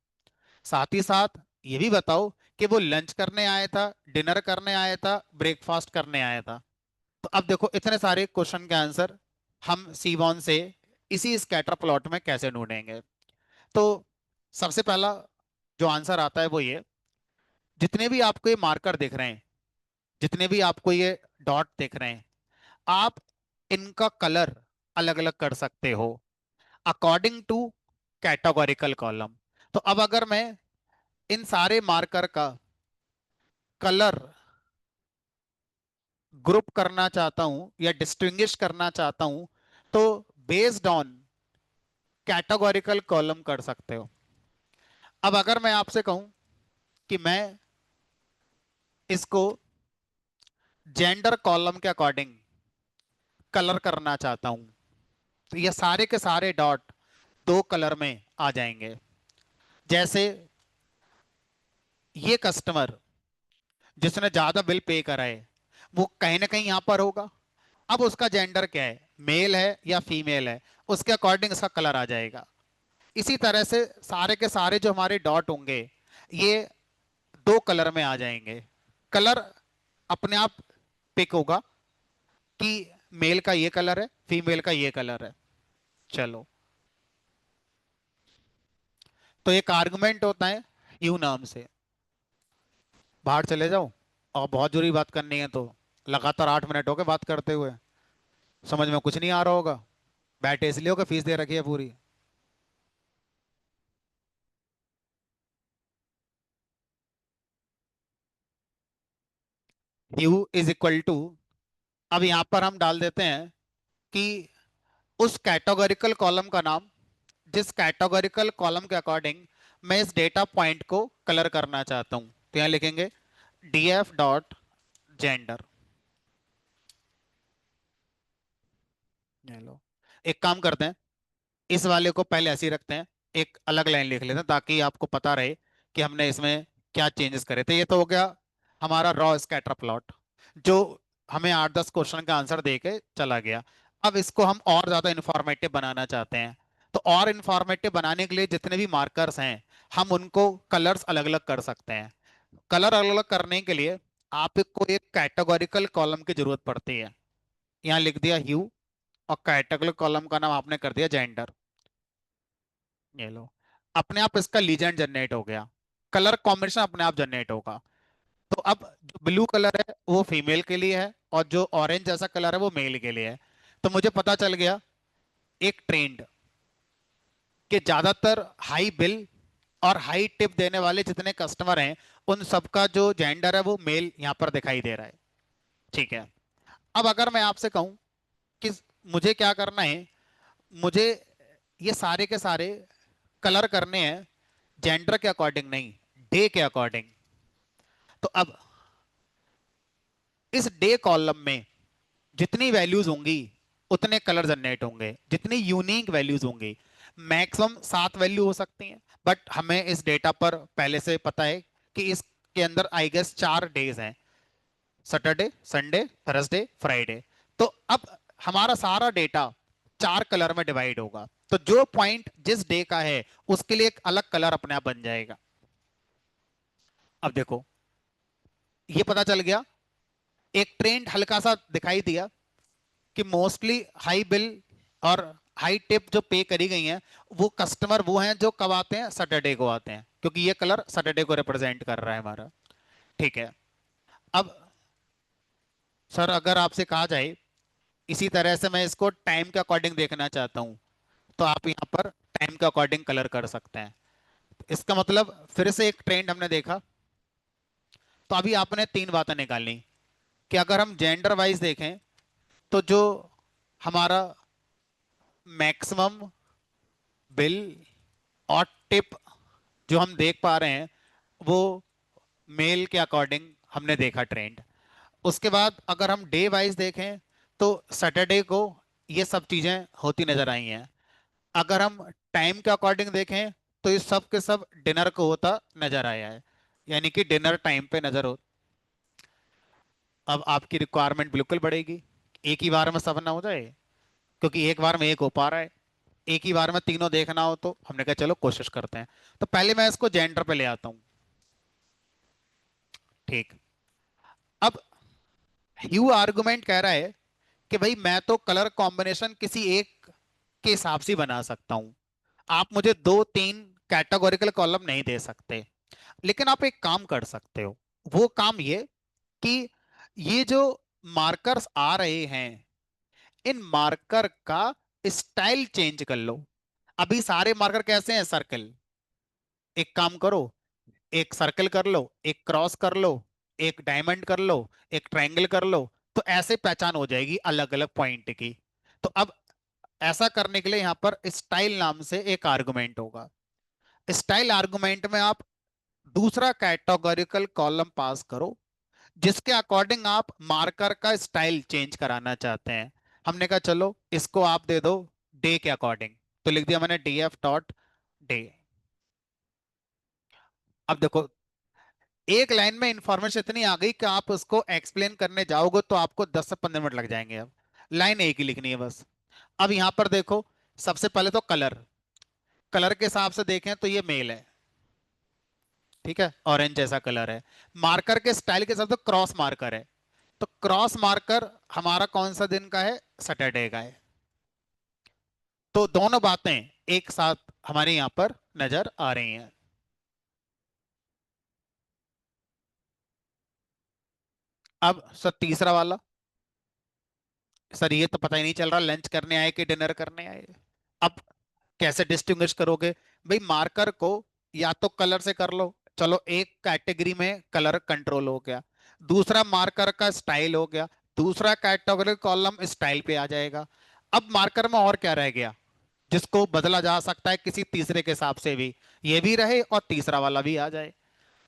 साथ ही साथ ये भी बताओ कि वो लंच करने आया था, डिनर करने आया था, ब्रेकफास्ट करने आया था? तो अब देखो, इतने सारे क्वेश्चन के आंसर हम सीबॉन से इसी स्कैटर प्लॉट में कैसे ढूंढेंगे? तो सबसे पहला जो आंसर आता है वो ये, जितने भी आपको ये मार्कर दिख रहे हैं, जितने भी आपको ये डॉट दिख रहे हैं, आप इनका कलर अलग अलग कर सकते हो अकॉर्डिंग टू कैटेगोरिकल कॉलम। तो अब अगर मैं इन सारे मार्कर का कलर ग्रुप करना चाहता हूं या डिस्टिंग्विश करना चाहता हूं, तो बेस्ड ऑन कैटेगोरिकल कॉलम कर सकते हो। अब अगर मैं आपसे कहूं कि मैं इसको जेंडर कॉलम के अकॉर्डिंग कलर करना चाहता हूं, तो ये सारे के सारे डॉट दो कलर में आ जाएंगे। जैसे ये कस्टमर जिसने ज्यादा बिल पे करा है वो कहीं ना कहीं यहां पर होगा। अब उसका जेंडर क्या है, मेल है या फीमेल है, उसके अकॉर्डिंग इसका कलर आ जाएगा। इसी तरह से सारे के सारे जो हमारे डॉट होंगे ये दो कलर में आ जाएंगे। कलर अपने आप पिक होगा कि मेल का ये कलर है, फीमेल का ये कलर है। चलो, तो एक आर्गुमेंट होता है यू नाम से। बाहर चले जाओ, और बहुत जरूरी बात करनी है तो लगातार 8 मिनट हो गए बात करते हुए, समझ में कुछ नहीं आ रहा होगा। बैठे इसलिए होगा फीस दे रखी है पूरी। यू इज इक्वल टू, अब यहां पर हम डाल देते हैं कि उस कैटेगोरिकल कॉलम का नाम जिस कैटेगोरिकल कॉलम के अकॉर्डिंग मैं इस डेटा पॉइंट को कलर करना चाहता हूं। तो यहां लिखेंगे df डॉट जेंडर। लो, एक काम करते हैं, इस वाले को पहले ऐसे ही रखते हैं, एक अलग लाइन लिख लेते हैं ताकि आपको पता रहे कि हमने इसमें क्या चेंजेस करे थे। ये तो हो गया हमारा रॉ स्कैटर प्लॉट जो हमें 8-10 क्वेश्चन का आंसर दे के चला गया। अब इसको हम और ज्यादा इंफॉर्मेटिव बनाना चाहते हैं। तो और इंफॉर्मेटिव बनाने के लिए जितने भी मार्कर्स हैं, हम उनको कलर्स अलग अलग कर सकते हैं। कलर अलग अलग करने के लिए आपको एक कैटेगोरिकल कॉलम की जरूरत पड़ती है। यहाँ लिख दिया ह्यू, और कैटेगोरिकल कॉलम का नाम आपने कर दिया जेंडर। ये लो, अपने आप इसका लीजेंड जनरेट हो गया, कलर कॉम्बिनेशन अपने आप जनरेट होगा। तो अब जो ब्लू कलर है वो फीमेल के लिए है, और जो ऑरेंज जैसा कलर है वो मेल के लिए है। तो मुझे पता चल गया एक ट्रेंड, कि ज्यादातर हाई बिल और हाई टिप देने वाले जितने कस्टमर हैं, उन सबका जो जेंडर है वो मेल यहाँ पर दिखाई दे रहा है। ठीक है। अब अगर मैं आपसे कहूं कि मुझे क्या करना है, मुझे ये सारे के सारे कलर करने हैं जेंडर के अकॉर्डिंग नहीं, डे के अकॉर्डिंग। तो अब इस डे कॉलम में जितनी वैल्यूज होंगी उतने कलर जनरेट होंगे, जितनी यूनिक वैल्यूज होंगी। मैक्सिमम 7 वैल्यू हो सकती हैं, बट हमें इस डेटा पर पहले से पता है कि इसके अंदर आई गेस 4 डेज हैं, सैटरडे, संडे, थर्सडे, फ्राइडे। तो अब हमारा सारा डेटा 4 कलर में डिवाइड होगा। तो जो पॉइंट जिस डे का है उसके लिए एक अलग कलर अपने आप बन जाएगा। अब देखो, ये पता चल गया, एक ट्रेंड हल्का सा दिखाई दिया कि मोस्टली हाई बिल और हाई टिप जो पे करी गई हैं, वो कस्टमर वो हैं जो कब आते हैं, सैटरडे को आते हैं, क्योंकि ये कलर सैटरडे को रिप्रेजेंट कर रहा है हमारा। ठीक है। अब सर अगर आपसे कहा जाए इसी तरह से मैं इसको टाइम के अकॉर्डिंग देखना चाहता हूं, तो आप यहाँ पर टाइम के अकॉर्डिंग कलर कर सकते हैं। इसका मतलब फिर से एक ट्रेंड हमने देखा। तो अभी आपने 3 बातें निकालनी, कि अगर हम जेंडर वाइज देखें तो जो हमारा मैक्सिमम बिल और टिप जो हम देख पा रहे हैं, वो मेल के अकॉर्डिंग हमने देखा ट्रेंड। उसके बाद अगर हम डे वाइज देखें तो सैटरडे को ये सब चीजें होती नजर आई हैं। अगर हम टाइम के अकॉर्डिंग देखें तो ये सब के सब डिनर को होता नजर आया है, यानी कि डिनर टाइम पे नजर हो। अब आपकी रिक्वायरमेंट बिल्कुल बढ़ेगी, एक ही बार में सब ना हो जाए, क्योंकि एक बार में एक हो पा रहा है, एक ही बार में तीनों देखना हो, तो हमने कहा चलो कोशिश करते हैं। तो पहले मैं इसको जेंडर पे ले आता हूं। ठीक। अब ह्यू आर्गुमेंट कह रहा है कि भाई मैं तो कलर कॉम्बिनेशन किसी एक के हिसाब से बना सकता हूं, आप मुझे 2 3 कैटेगोरिकल कॉलम नहीं दे सकते। लेकिन आप एक काम कर सकते हो, वो काम ये कि ये जो मार्कर्स आ रहे हैं, इन मार्कर का स्टाइल चेंज कर लो। अभी सारे मार्कर कैसे हैं, सर्कल। एक काम करो, एक सर्कल कर लो, एक क्रॉस कर लो, एक डायमंड कर लो, एक ट्रायंगल कर लो। तो ऐसे पहचान हो जाएगी अलग अलग पॉइंट की। तो अब ऐसा करने के लिए यहां पर स्टाइल नाम से एक आर्गुमेंट होगा। स्टाइल आर्गुमेंट में आप दूसरा कैटेगोरिकल कॉलम पास करो, जिसके अकॉर्डिंग आप मार्कर का स्टाइल चेंज कराना चाहते हैं। हमने कहा चलो इसको आप दे दो डे के अकॉर्डिंग, तो लिख दिया मैंने df डॉट डे। अब देखो, एक लाइन में इंफॉर्मेशन इतनी आ गई कि आप उसको एक्सप्लेन करने जाओगे तो आपको 10 से 15 मिनट लग जाएंगे। अब लाइन एक ही लिखनी है बस। अब यहां पर देखो, सबसे पहले तो कलर, कलर के हिसाब से देखें तो ये मेल है, ठीक है, ऑरेंज जैसा कलर है। मार्कर के स्टाइल के हिसाब से क्रॉस मार्कर है, तो क्रॉस मार्कर हमारा कौन सा दिन का है, सैटरडे का है। तो दोनों बातें एक साथ हमारे यहां पर नजर आ रही हैं। अब सर तीसरा वाला, सर ये तो पता ही नहीं चल रहा लंच करने आए कि डिनर करने आए। अब कैसे डिस्टिंग्विश करोगे, भाई मार्कर को या तो कलर से कर लो, चलो एक कैटेगरी में कलर कंट्रोल हो गया। दूसरा मार्कर का स्टाइल हो गया, दूसरा कैटेगरी कॉलम स्टाइल पे आ जाएगा। अब मार्कर में और क्या रह गया जिसको बदला जा सकता है किसी तीसरे के हिसाब से भी, ये भी रहे और तीसरा वाला भी आ जाए।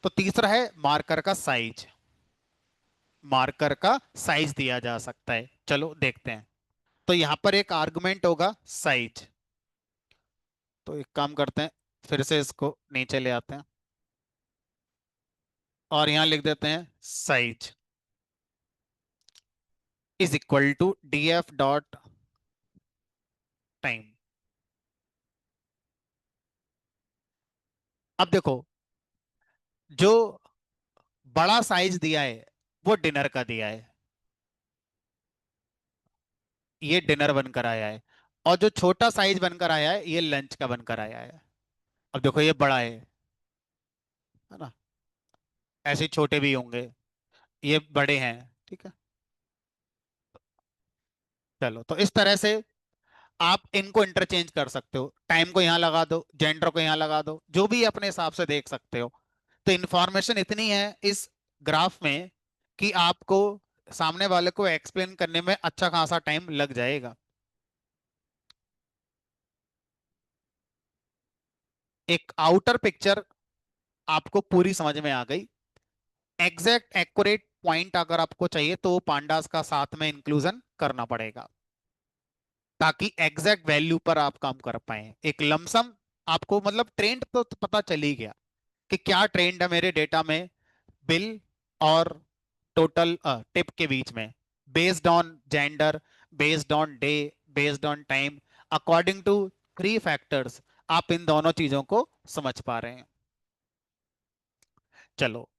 तो तीसरा है मार्कर का साइज। मार्कर का साइज दिया जा सकता है, चलो देखते हैं। तो यहां पर एक आर्गुमेंट होगा साइज। तो एक काम करते हैं, फिर से इसको नीचे ले आते हैं और यहां लिख देते हैं size is equal to df dot time. अब देखो, जो बड़ा साइज दिया है वो डिनर का दिया है, ये डिनर बनकर आया है। और जो छोटा साइज बनकर आया है ये लंच का बनकर आया है। अब देखो ये बड़ा है ना, ऐसे ही छोटे भी होंगे, ये बड़े हैं। ठीक है, चलो तो इस तरह से आप इनको इंटरचेंज कर सकते हो, टाइम को यहाँ लगा दो, जेंडर को यहाँ लगा दो, जो भी अपने हिसाब से देख सकते हो। तो इंफॉर्मेशन इतनी है इस ग्राफ में कि आपको सामने वाले को एक्सप्लेन करने में अच्छा खासा टाइम लग जाएगा। एक आउटर पिक्चर आपको पूरी समझ में आ गई। एग्जैक्ट एक्यूरेट पॉइंट अगर आपको चाहिए तो पांडास का साथ में इंक्लूजन करना पड़ेगा, ताकि एग्जैक्ट वैल्यू पर आप काम कर पाए। एक लमसम आपको मतलब ट्रेंड तो पता चल ही गया कि क्या ट्रेंड है मेरे डेटा में, बिल और टोटल टिप के बीच में, based on gender, based on day, based on time, according to three factors. आप इन दोनों चीजों को समझ पा रहे हैं। चलो,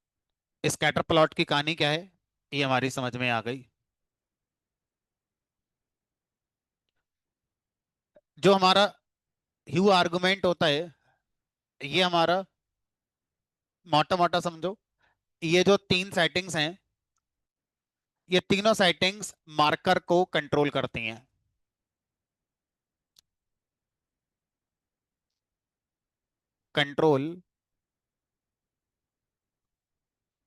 स्कैटर प्लॉट की कहानी क्या है ये हमारी समझ में आ गई। जो हमारा ह्यू आर्गुमेंट होता है, ये हमारा मोटा मोटा समझो, ये जो तीन सेटिंग्स हैं, ये तीनों सेटिंग्स मार्कर को कंट्रोल करती हैं। Control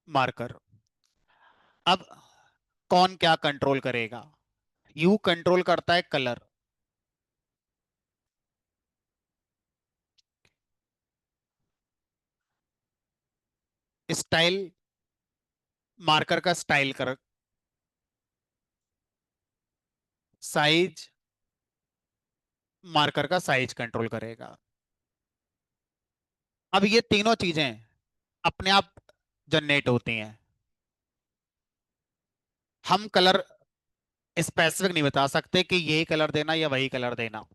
marker. अब कौन क्या कंट्रोल करेगा? यू कंट्रोल करता है कलर, स्टाइल मार्कर का स्टाइल कर, साइज मार्कर का साइज कंट्रोल करेगा। अब ये तीनों चीजें अपने आप जनरेट होती हैं। हम कलर स्पेसिफिक नहीं बता सकते कि यही कलर देना या वही कलर देना।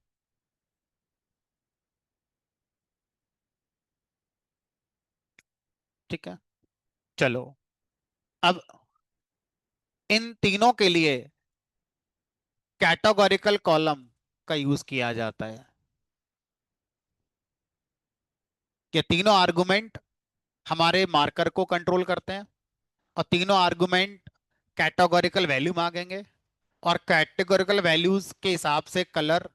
ठीक है, चलो अब इन तीनों के लिए कैटेगोरिकल कॉलम का यूज किया जाता है। कि तीनों आर्गुमेंट हमारे मार्कर को कंट्रोल करते हैं, और तीनों आर्गुमेंट कैटेगोरिकल वैल्यू मांगेंगे, और कैटेगोरिकल वैल्यूज के हिसाब से कलर,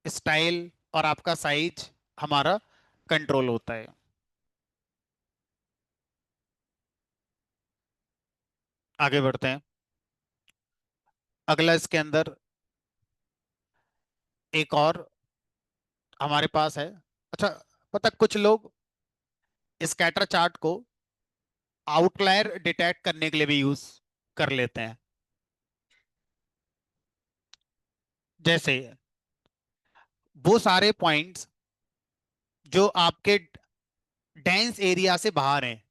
स्टाइल और आपका साइज हमारा कंट्रोल होता है। आगे बढ़ते हैं। अगला इसके अंदर एक और हमारे पास है। अच्छा, पता कुछ लोग स्कैटर चार्ट को आउटलायर डिटेक्ट करने के लिए भी यूज कर लेते हैं। जैसे वो सारे पॉइंट्स जो आपके डेंस एरिया से बाहर हैं,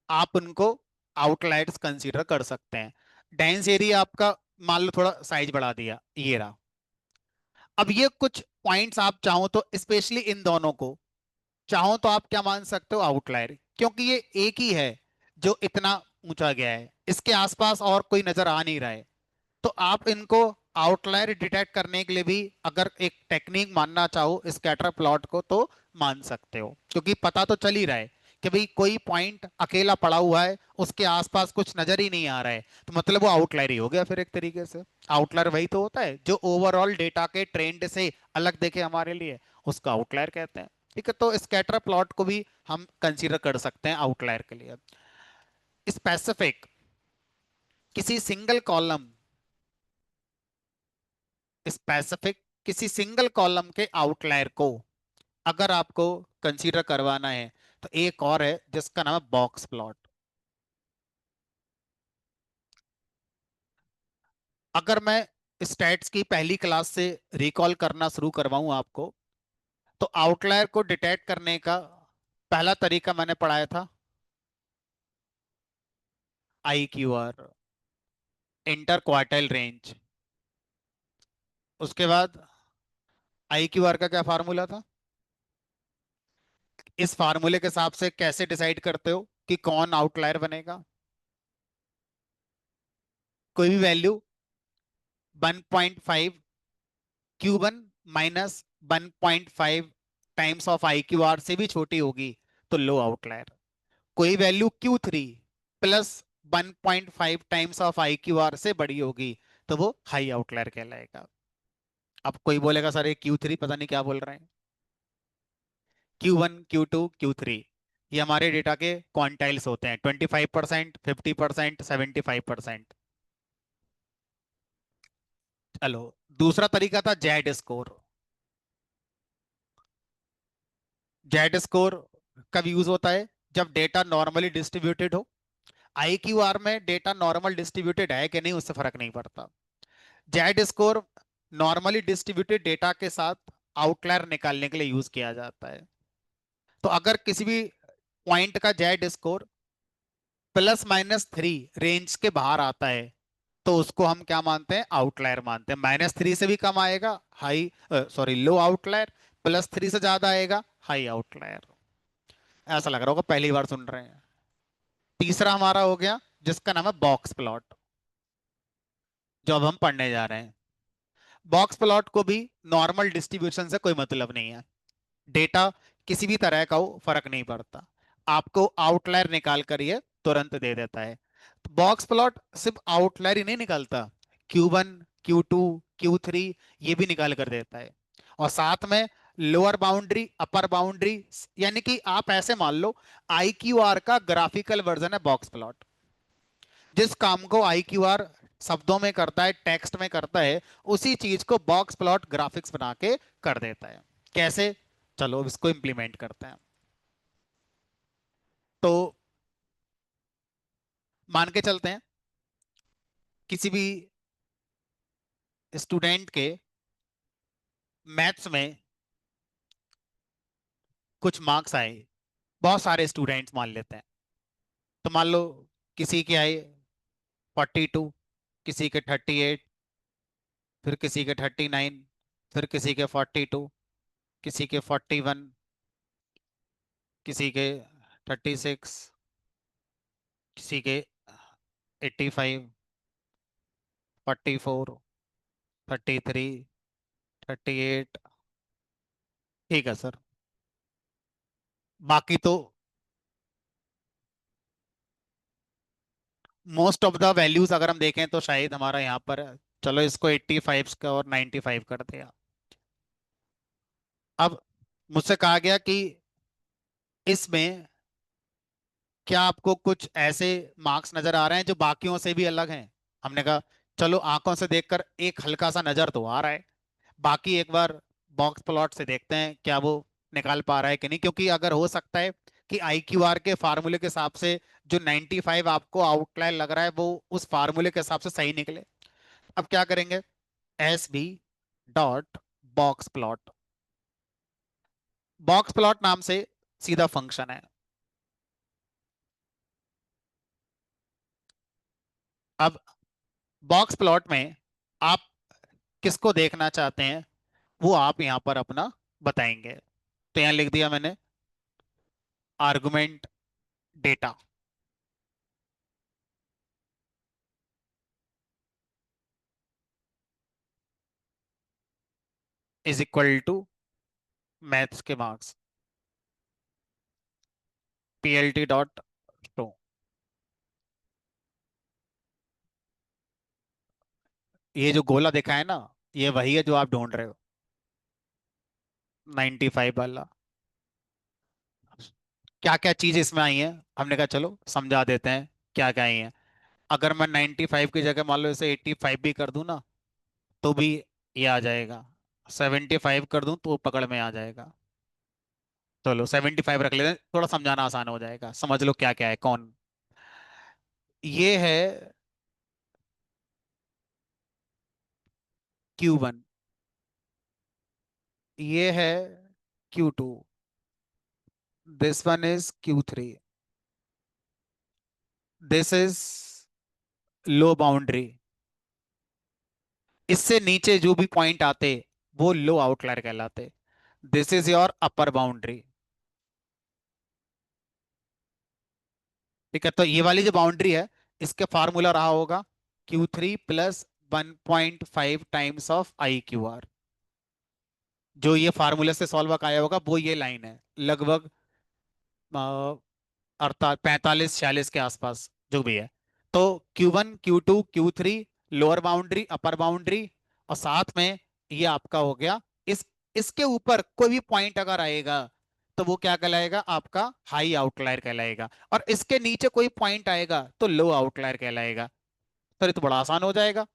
आप उनको आउटलायर्स कंसीडर कर सकते हैं। डेंस एरिया आपका, मान लो थोड़ा साइज बढ़ा दिया, ये रहा। अब ये कुछ पॉइंट्स आप चाहो तो, स्पेशली इन दोनों को चाहो तो आप क्या मान सकते हो, आउटलायर, क्योंकि ये एक ही है जो इतना ऊंचा गया है, इसके आसपास और कोई नजर आ नहीं रहा है। तो आप इनको आउटलायर डिटेक्ट करने के लिए भी अगर एक टेक्निक मानना चाहो स्कैटर प्लॉट को, तो मान सकते हो, क्योंकि पता तो चल ही रहा है कि भाई कोई पॉइंट अकेला पड़ा हुआ है, उसके आसपास कुछ नजर ही नहीं आ रहा है, तो मतलब वो आउटलायर ही हो गया फिर एक तरीके से। आउटलायर वही तो होता है जो ओवरऑल डेटा के ट्रेंड से अलग देखे हमारे लिए, उसको आउटलायर कहते हैं। ठीक है, तो स्कैटर प्लॉट को भी हम कंसीडर कर सकते हैं आउटलायर के लिए। स्पेसिफिक किसी सिंगल कॉलम, स्पेसिफिक किसी सिंगल कॉलम के आउटलायर को अगर आपको कंसीडर करवाना है, तो एक और है जिसका नाम है बॉक्स प्लॉट। अगर मैं स्टैट्स की पहली क्लास से रिकॉल करना शुरू करवाऊं आपको, तो आउटलायर को डिटेक्ट करने का पहला तरीका मैंने पढ़ाया था, IQR, इंटर क्वार्टाइल रेंज। उसके बाद आई क्यू आर का क्या फार्मूला था? इस फार्मूले के हिसाब से कैसे डिसाइड करते हो कि कौन आउटलायर बनेगा? कोई भी value 1.5 Q1 minus 1.5 times of I Q are से भी छोटी होगी तो लो आउटलायर। कोई value Q3 plus 1.5 times of I Q are से बड़ी होगी तो वो हाई आउटलायर कहलाएगा। अब कोई बोलेगा सर ये Q3 पता नहीं क्या बोल रहे हैं। Q1 Q2 Q3 ये हमारे डेटा के क्वांटाइल्स होते हैं, 25%, 50%, 75%। चलो, दूसरा तरीका था जेड स्कोर। जेड स्कोर कब यूज होता है? जब डेटा नॉर्मली डिस्ट्रीब्यूटेड हो। आई क्यू आर में डेटा नॉर्मल डिस्ट्रीब्यूटेड है कि नहीं उससे फर्क नहीं पड़ता। Z score normally distributed data के साथ आउटलायर निकालने के लिए यूज किया जाता है। तो अगर किसी भी पॉइंट का जेड स्कोर +-3 रेंज के बाहर आता है तो उसको हम क्या मानते हैं? आउटलायर मानते हैं। -3 से भी कम आएगा हाई, सॉरी, लो आउटलायर। +3 से ज्यादा आएगा हाई आउटलायर। ऐसा लग रहा होगा पहली बार सुन रहे हैं। तीसरा हमारा हो गया जिसका नाम है बॉक्स प्लॉट, जो अब हम पढ़ने जा रहे हैं। बॉक्स प्लॉट को भी नॉर्मल डिस्ट्रीब्यूशन से कोई मतलब नहीं है। डेटा किसी भी तरह का हो फर्क नहीं पड़ता, आपको आउटलायर निकाल कर ये तुरंत दे देता है। तो बॉक्स प्लॉट सिर्फ आउटलायर ही नहीं निकालता, Q1 Q2 Q3 ये भी निकाल कर देता है। और साथ में लोअर बाउंड्री अपर बाउंड्री, यानी कि आप ऐसे मान लो आई क्यू आर का ग्राफिकल वर्जन है बॉक्स प्लॉट। जिस काम को आई क्यू आर शब्दों में करता है, टेक्स्ट में करता है, उसी चीज को बॉक्स प्लॉट ग्राफिक्स बना के कर देता है। कैसे? चलो इसको इंप्लीमेंट करते हैं। तो मान के चलते हैं किसी भी स्टूडेंट के मैथ्स में कुछ मार्क्स आए। बहुत सारे स्टूडेंट्स मान लेते हैं। तो मान लो किसी के आए 42, किसी के 38, फिर किसी के 39, फिर किसी के 42, किसी के 41, किसी के 36, किसी के 85, 44, 33, 38। ठीक है सर। बाकी तो मोस्ट ऑफ द वैल्यूज अगर हम देखें तो शायद हमारा यहाँ पर, चलो इसको 85 का और 95 कर दिया। अब मुझसे कहा गया कि इसमें क्या आपको कुछ ऐसे मार्क्स नजर आ रहे हैं जो बाकियों से भी अलग हैं? हमने कहा चलो आंखों से देखकर एक हल्का सा नजर तो आ रहा है, बाकी एक बार बॉक्स प्लॉट से देखते हैं क्या वो निकाल पा रहा है कि नहीं, क्योंकि अगर हो सकता है कि आई क्यू आर के फार्मूले के हिसाब से जो 95 आपको आउटलायर लग रहा है वो उस फार्मूले के हिसाब से सही निकले। अब क्या करेंगे? SB box plot. Box plot नाम से सीधा फंक्शन है। अब बॉक्स प्लॉट में आप किसको देखना चाहते हैं वो आप यहां पर अपना बताएंगे। तो यहां लिख दिया मैंने argument data is equal to maths के मार्क्स PLT.show। ये जो गोला दिखा है ना, ये वही है जो आप ढूंढ रहे हो, 95 वाला। क्या क्या चीज इसमें आई है हमने कहा चलो समझा देते हैं क्या क्या आई है। अगर मैं 95 की जगह मान लो इसे 85 भी कर दूं ना तो भी ये आ जाएगा। 75 कर दूं तो पकड़ में आ जाएगा। चलो 75 रख लेते हैं, थोड़ा समझाना आसान हो जाएगा, समझ लो क्या क्या है कौन। ये है Q1, ये है Q2, this one is Q3, this is low boundary. इससे नीचे जो भी पॉइंट आते वो लो आउटलायर कहलाते। This is your upper boundary. ठीक है, तो ये वाली जो बाउंड्री है, इसके फार्मूला रहा होगा Q3 + 1.5 टाइम्स ऑफ IQR। जो ये फार्मूले से सॉल्व आया होगा वो ये लाइन है, लगभग 45 46 के आसपास जो भी है। तो Q1 Q2 Q3 lower boundary अपर बाउंड्री, और साथ में ये आपका हो गया। इस इसके ऊपर कोई भी पॉइंट अगर आएगा तो वो क्या कहलाएगा, आपका हाई आउटलायर कहलाएगा, और इसके नीचे कोई पॉइंट आएगा तो लो आउटलायर कहलाएगा। तो ये तो बड़ा आसान हो जाएगा।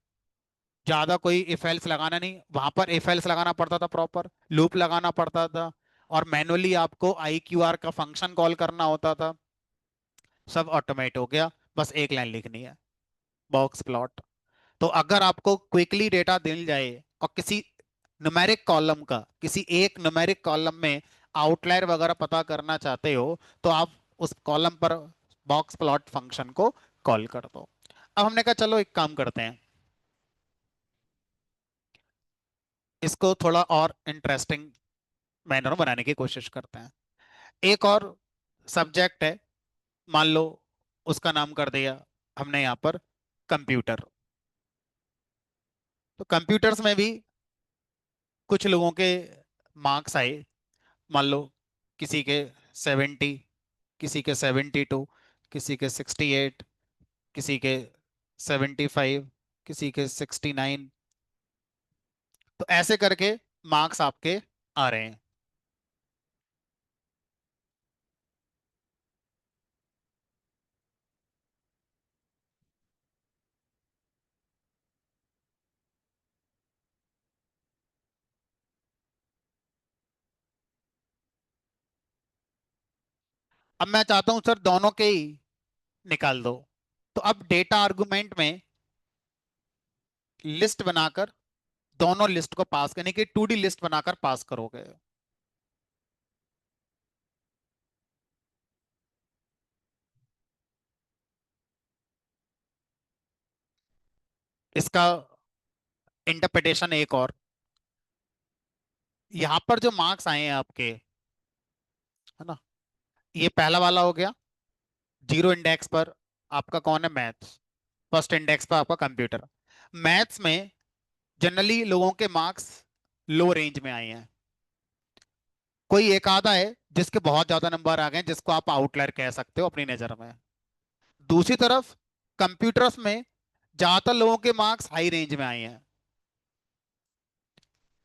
ज्यादा कोई इफ एल्स लगाना नहीं, वहां पर इफ एल्स लगाना पड़ता था, प्रॉपर लूप लगाना पड़ता था, और मैनुअली आपको IQR का फंक्शन कॉल करना होता था। सब ऑटोमेट हो गया, बस एक लाइन लिखनी है, बॉक्स प्लॉट। तो अगर आपको क्विकली डेटा मिल जाए और किसी न्यूमेरिक कॉलम का, किसी एक न्यूमेरिक कॉलम में आउटलायर वगैरह पता करना चाहते हो, तो आप उस कॉलम पर बॉक्स प्लॉट फंक्शन को कॉल कर दो। अब हमने कहा चलो एक काम करते हैं, इसको थोड़ा और इंटरेस्टिंग मैनर में बनाने की कोशिश करते हैं। एक और सब्जेक्ट है, मान लो उसका नाम कर दिया हमने यहाँ पर कंप्यूटर। तो कंप्यूटर्स में भी कुछ लोगों के मार्क्स आए, मान लो किसी के 70, किसी के 72, किसी के 68, किसी के 75, किसी के 69। तो ऐसे करके मार्क्स आपके आ रहे हैं। अब मैं चाहता हूं सर दोनों के ही निकाल दो। तो अब डेटा आर्गुमेंट में लिस्ट बनाकर दोनों लिस्ट को पास करने की 2D लिस्ट बनाकर पास करोगे। इसका इंटरप्रिटेशन एक और, यहां पर जो मार्क्स आए हैं आपके, है ना, ये पहला वाला हो गया। जीरो इंडेक्स पर आपका कौन है, मैथ्स। फर्स्ट इंडेक्स पर आपका कंप्यूटर। मैथ्स में जनरली लोगों के मार्क्स लो रेंज में आए हैं। कोई एक आधा है जिसके बहुत ज्यादा नंबर आ गए हैं, जिसको आप आउटलायर कह सकते हो अपनी नजर में। दूसरी तरफ कंप्यूटर्स में ज्यादातर लोगों के मार्क्स हाई रेंज में आए हैं,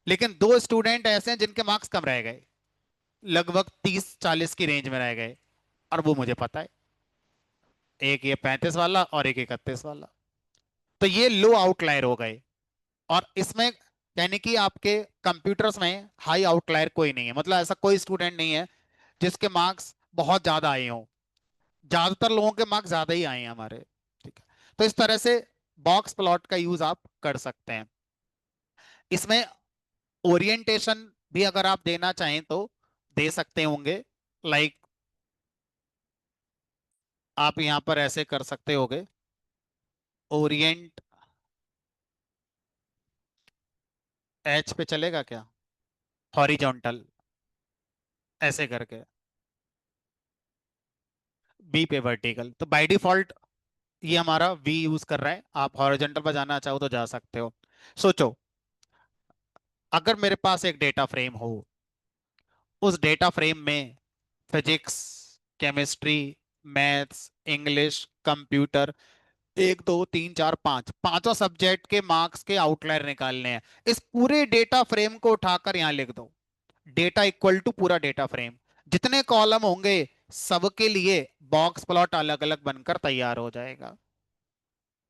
लेकिन दो स्टूडेंट ऐसे हैं जिनके मार्क्स कम रह गए, लगभग 30 40 की रेंज में रह गए, और वो मुझे पता है। एक ये 35 वाला और एक 31 वाला। तो ये लो आउटलायर हो गए। और इसमें यानी कि आपके कंप्यूटर्स में हाई आउटलायर कोई नहीं है, मतलब ऐसा कोई स्टूडेंट नहीं है जिसके मार्क्स बहुत ज्यादा आए हों। ज्यादातर लोगों के मार्क्स ज्यादा ही आए हैं हमारे। ठीक है, तो इस तरह से बॉक्स प्लॉट का यूज आप कर सकते हैं। इसमें ओरिएंटेशन भी अगर आप देना चाहें तो दे सकते होंगे। लाइक आप यहां पर ऐसे कर सकते होगे, ओरिएंट एच पे चलेगा क्या, हॉरिजॉन्टल, ऐसे करके बी पे वर्टिकल। तो बाय डिफॉल्ट ये हमारा वी यूज कर रहा है, आप हॉरिजॉन्टल पर जाना चाहो तो जा सकते हो। सोचो, अगर मेरे पास एक डेटा फ्रेम हो, उस डेटा फ्रेम में physics, chemistry, maths, English, computer, 1 2 3 4 5 पांचों सब्जेक्ट के मार्क्स के आउटलायर निकालने हैं। इस पूरे डेटा फ्रेम को उठाकर यहां लिख दो, डेटा इक्वल टू पूरा डेटा फ्रेम। जितने कॉलम होंगे सबके लिए बॉक्स प्लॉट अलग अलग बनकर तैयार हो जाएगा।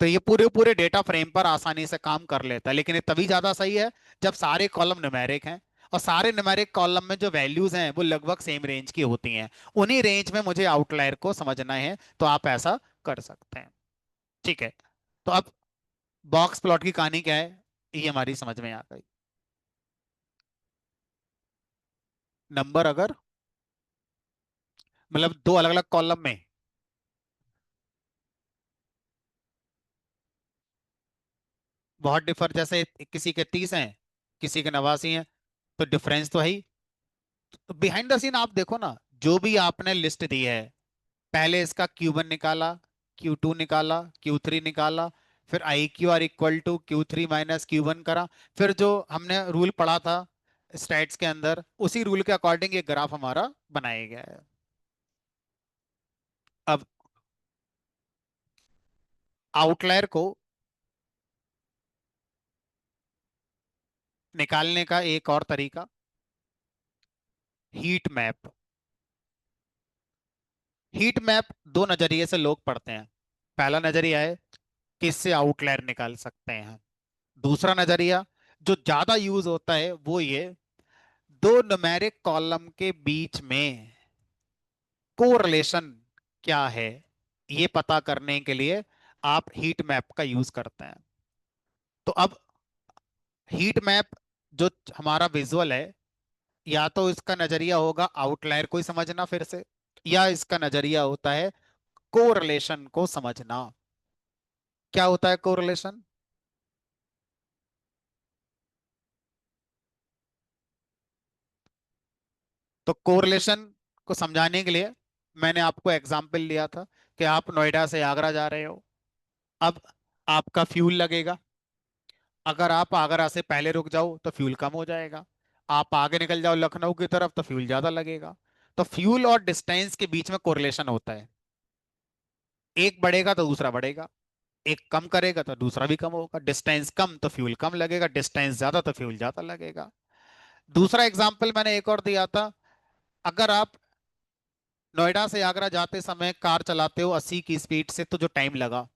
तो ये पूरे पूरे डेटा फ्रेम पर आसानी से काम कर लेता है, लेकिन ये तभी ज्यादा सही है जब सारे कॉलम न्यूमेरिक हैं, और सारे न्यूमेरिक कॉलम में जो वैल्यूज हैं वो लगभग सेम रेंज की होती हैं। उन्हीं रेंज में मुझे आउटलायर को समझना है, तो आप ऐसा कर सकते हैं। ठीक है, तो अब बॉक्स प्लॉट की कहानी क्या है, ये हमारी समझ में आ गई। नंबर अगर मतलब दो अलग अलग कॉलम में, बहुत डिफर, जैसे किसी के 30 हैं किसी के 89 है, तो डिफरेंस तो है ही। तो बिहाइंड द सीन आप देखो ना, जो भी आपने लिस्ट दी है, पहले इसका Q1 निकाला, Q2 निकाला, Q3 निकाला, फिर I Q R equal to Q3 minus Q1 करा, फिर जो हमने रूल पढ़ा था स्टैट्स के अंदर, उसी रूल के अकॉर्डिंग ये ग्राफ हमारा बनाया गया है। अब आउटलायर को निकालने का एक और तरीका, हीट मैप। हीट मैप दो नजरिए से लोग पढ़ते हैं। पहला नजरिया है कि इससे आउटलायर निकाल सकते हैं। दूसरा नजरिया जो ज्यादा यूज होता है वो ये, दो न्यूमेरिक कॉलम के बीच में कोरिलेशन क्या है, ये पता करने के लिए आप हीट मैप का यूज करते हैं। तो अब हीट मैप जो हमारा विजुअल है, या तो इसका नजरिया होगा आउटलायर को ही समझना फिर से, या इसका नजरिया होता है कोरिलेशन को समझना। क्या होता है कोरिलेशन? तो कोरिलेशन को समझाने के लिए मैंने आपको एग्जाम्पल लिया था कि आप नोएडा से आगरा जा रहे हो। अब आपका फ्यूल लगेगा, अगर आप आगरा से पहले रुक जाओ तो फ्यूल कम हो जाएगा, आप आगे निकल जाओ लखनऊ की तरफ तो फ्यूल ज्यादा लगेगा। तो फ्यूल और डिस्टेंस के बीच में कोरिलेशन होता है, एक बढ़ेगा तो दूसरा बढ़ेगा, एक कम करेगा तो दूसरा भी कम होगा। डिस्टेंस कम तो फ्यूल कम लगेगा, डिस्टेंस ज्यादा तो फ्यूल ज्यादा लगेगा। दूसरा एग्जाम्पल मैंने एक और दिया था, अगर आप नोएडा से आगरा जाते समय कार चलाते हो 80 की स्पीड से, तो जो टाइम लगा,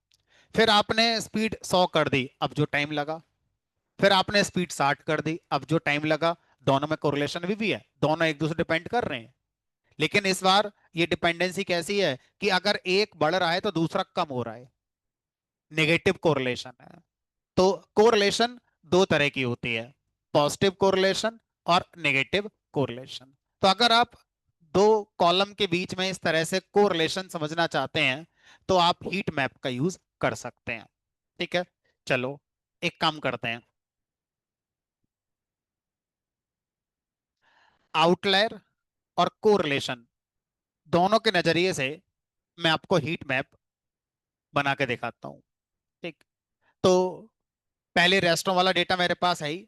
फिर आपने स्पीड 100 कर दी, अब जो टाइम लगा, फिर आपने स्पीड 60 कर दी, अब जो टाइम लगा, दोनों में कोरिलेशन भी है, दोनों एक दूसरे डिपेंड कर रहे हैं। लेकिन इस बार ये डिपेंडेंसी कैसी है कि अगर एक बढ़ रहा है तो दूसरा कम हो रहा है, नेगेटिव कोरिलेशन है। तो कोरिलेशन दो तरह की होती है, पॉजिटिव कोरिलेशन और नेगेटिव कोरिलेशन। तो अगर आप दो कॉलम के बीच में इस तरह से कोरिलेशन समझना चाहते हैं, तो आप हीट मैप का यूज कर सकते हैं। ठीक है, चलो एक काम करते हैं, आउटलायर और कोरिलेशन दोनों के नजरिए से मैं आपको हीट मैप बना के दिखाता हूँ। ठीक, तो पहले रेस्टोरेंट वाला डेटा मेरे पास है ही।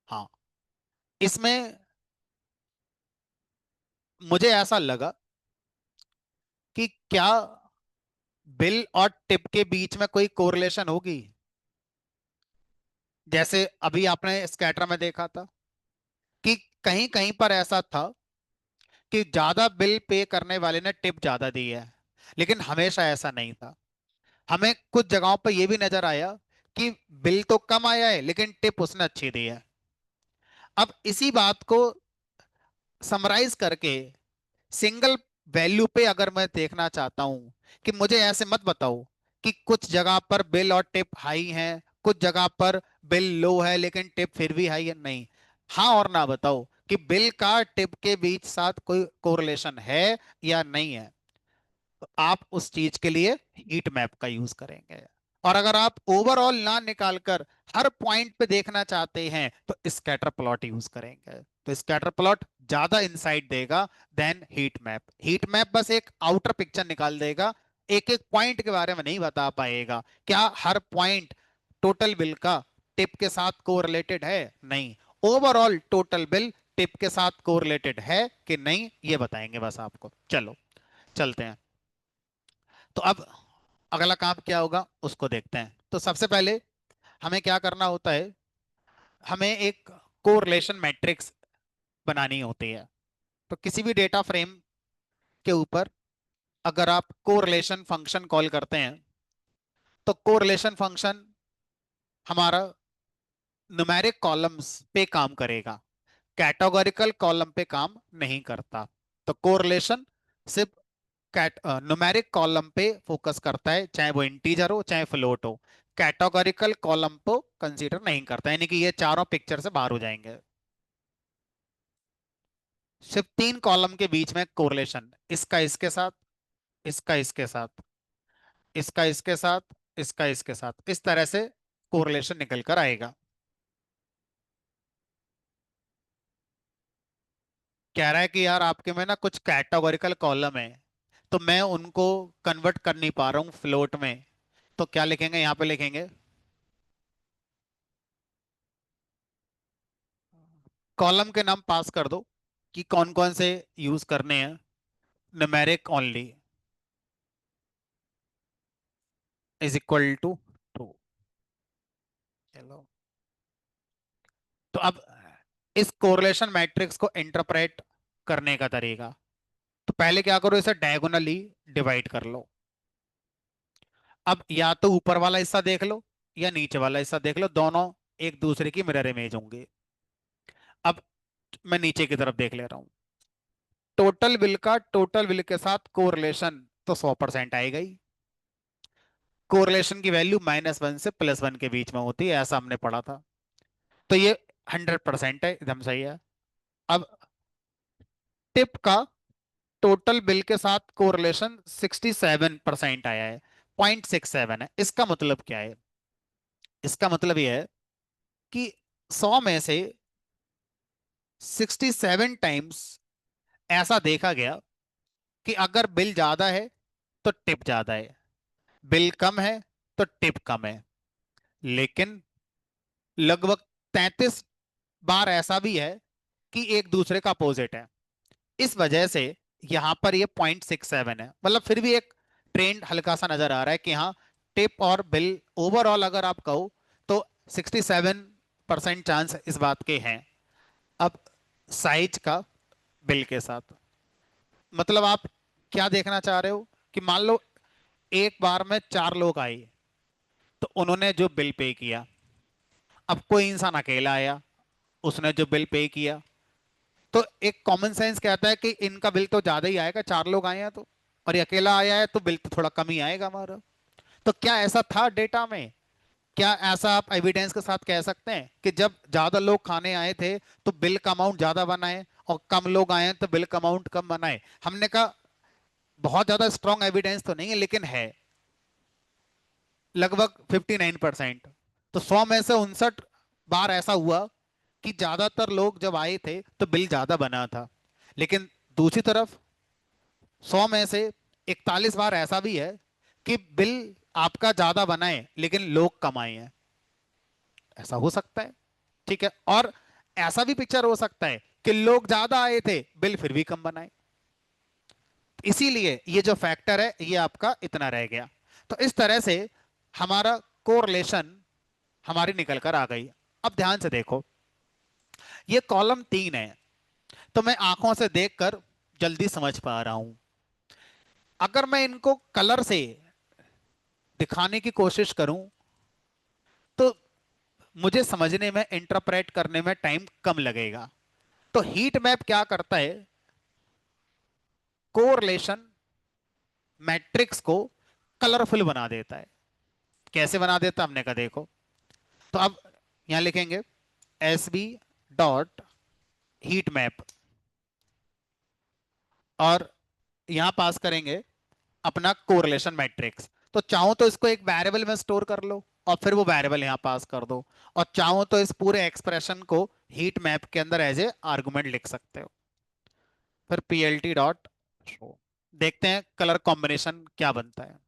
हाँ, इसमें मुझे ऐसा लगा कि क्या बिल और टिप के बीच में कोई कोरिलेशन होगी। जैसे अभी आपने स्कैटर में देखा था कि कहीं कहीं पर ऐसा था कि ज्यादा बिल पे करने वाले ने टिप ज्यादा दी है, लेकिन हमेशा ऐसा नहीं था। हमें कुछ जगहों पर यह भी नजर आया कि बिल तो कम आया है लेकिन टिप उसने अच्छी दी है। अब इसी बात को समराइज करके सिंगल वैल्यू पे अगर मैं देखना चाहता हूं कि मुझे ऐसे मत बताओ कि कुछ जगह पर बिल और टिप हाई है, कुछ जगह पर बिल लो है लेकिन टिप फिर भी हाई है, नहीं। हाँ और ना बताओ कि बिल का टिप के बीच साथ कोई कोरिलेशन है या नहीं है, तो आप उस चीज के लिए हीट मैप का यूज करेंगे। और अगर आप ओवरऑल ना निकालकर हर पॉइंट पे देखना चाहते हैं तो स्कैटर प्लॉट यूज करेंगे। तो स्कैटर प्लॉट ज्यादा इंसाइट देगा then heat map. Heat map बस एक आउटर पिक्चर निकाल देगा, एक एक पॉइंट के बारे में नहीं बता पाएगा। क्या हर पॉइंट टोटल बिल का टिप के साथ कोरिलेटेड है? नहीं। ओवरऑल टोटल बिल टिप के साथ कोरिलेटेड है कि नहीं, ये बताएंगे बस आपको। चलो चलते हैं। तो अब अगला काम क्या होगा उसको देखते हैं। तो सबसे पहले हमें क्या करना होता है, हमें एक कोरिलेशन मैट्रिक्स बनानी होती है। तो किसी भी डेटा फ्रेम के ऊपर अगर आप कोरिलेशन फंक्शन कॉल करते हैं, तो कोरिलेशन फंक्शन हमारा न्यूमेरिक कॉलम्स पे काम करेगा, कैटेगोरिकल कॉलम पे काम नहीं करता। तो कोरिलेशन सिर्फ न्यूमेरिक कॉलम पे फोकस करता है, चाहे वो इंटीजर हो चाहे फ्लोट हो। कैटेगोरिकल कॉलम को कंसीडर नहीं करता, यानी कि ये चारों पिक्चर से बाहर हो जाएंगे। सिर्फ तीन कॉलम के बीच में कोरिलेशन, इसका इसके साथ, इसका इसके साथ, इसका इसके साथ, इसका इसके साथ, इस तरह से कोरिलेशन निकल कर आएगा। कह रहा है कि यार आपके में ना कुछ कैटेगोरिकल कॉलम है, तो मैं उनको कन्वर्ट कर नहीं पा रहा हूँ फ्लोट में। तो क्या लिखेंगे, यहाँ पे लिखेंगे कॉलम के नाम पास कर दो कि कौन कौन से यूज करने हैं। Numeric only is equal to true. चलो, तो अब इस कोरिलेशन मैट्रिक्स को इंटरप्रेट करने का तरीका, तो पहले क्या करो, इसे डायगोनली डिवाइड कर लो। अब या तो ऊपर वाला हिस्सा देख लो या नीचे वाला हिस्सा देख लो, दोनों एक दूसरे की मिरर इमेज होंगे। अब मैं नीचे की तरफ देख ले रहा हूं। टोटल बिल का टोटल बिल के साथ कोरिलेशन तो 100% आएगा ही। कोरिलेशन की वैल्यू -1 से +1 के बीच में होती है, ऐसा हमने पढ़ा था। तो ये 100% है, एकदम सही है। अब टिप का टोटल बिल के साथ कोरिलेशन 67% आया है, 0.67 है। इसका मतलब क्या है? इसका मतलब यह है कि 100 में से 67 टाइम्स ऐसा देखा गया कि अगर बिल ज्यादा है तो टिप ज्यादा है, बिल कम है तो टिप कम है। लेकिन लगभग 33 बार ऐसा भी है कि एक दूसरे का अपोजिट है। इस वजह से यहां पर ये 0.67 है, मतलब फिर भी एक ट्रेंड हल्का सा नजर आ रहा है कि हाँ, टिप और बिल ओवरऑल अगर आप कहो तो 67% चांस इस बात के हैं। अब साइज का बिल के साथ, मतलब आप क्या देखना चाह रहे हो कि मान लो एक बार में 4 लोग आए, तो उन्होंने जो बिल पे किया। अब कोई इंसान अकेला आया, उसने जो बिल पे किया, तो एक कॉमन सेंस कहता है कि इनका बिल तो ज्यादा ही आएगा, 4 लोग आए हैं तो, और ये अकेला आया है तो बिल तो थोड़ा कम ही आएगा हमारा। तो क्या ऐसा था डेटा में? क्या ऐसा आप एविडेंस के साथ कह सकते हैं कि जब ज्यादा लोग खाने आए थे तो बिल का अमाउंट ज्यादा बनाए, और कम लोग आए हैं तो बिल का अमाउंट कम बनाए? हमने कहा बहुत ज्यादा स्ट्रॉन्ग एविडेंस तो नहीं है, लेकिन है लगभग 59%। तो 100 में से 59 बार ऐसा हुआ कि ज्यादातर लोग जब आए थे तो बिल ज्यादा बना था। लेकिन दूसरी तरफ 100 में से 41 बार ऐसा भी है कि बिल आपका ज्यादा बनाए लेकिन लोग कम आए हैं। ऐसा हो सकता है, ठीक है। और ऐसा भी पिक्चर हो सकता है कि लोग ज्यादा आए थे, बिल फिर भी कम बनाए। इसीलिए ये जो फैक्टर है ये आपका इतना रह गया। तो इस तरह से हमारा कोरिलेशन हमारी निकल कर आ गई। अब ध्यान से देखो, ये कॉलम 3 है, तो मैं आंखों से देखकर जल्दी समझ पा रहा हूं। अगर मैं इनको कलर से दिखाने की कोशिश करूं तो मुझे समझने में, इंटरप्रेट करने में टाइम कम लगेगा। तो हीट मैप क्या करता है? कोरिलेशन मैट्रिक्स को कलरफुल बना देता है। कैसे बना देता, हमने कहा देखो। तो अब यहां लिखेंगे SB डॉट हीट मैप, और यहां पास करेंगे अपना कोरिलेशन मैट्रिक्स। तो चाहो तो इसको एक वेरिएबल में स्टोर कर लो और फिर वो वेरिएबल यहां पास कर दो, और चाहो तो इस पूरे एक्सप्रेशन को हीट मैप के अंदर एज ए आर्गुमेंट लिख सकते हो। फिर PLT डॉट शो, देखते हैं कलर कॉम्बिनेशन क्या बनता है।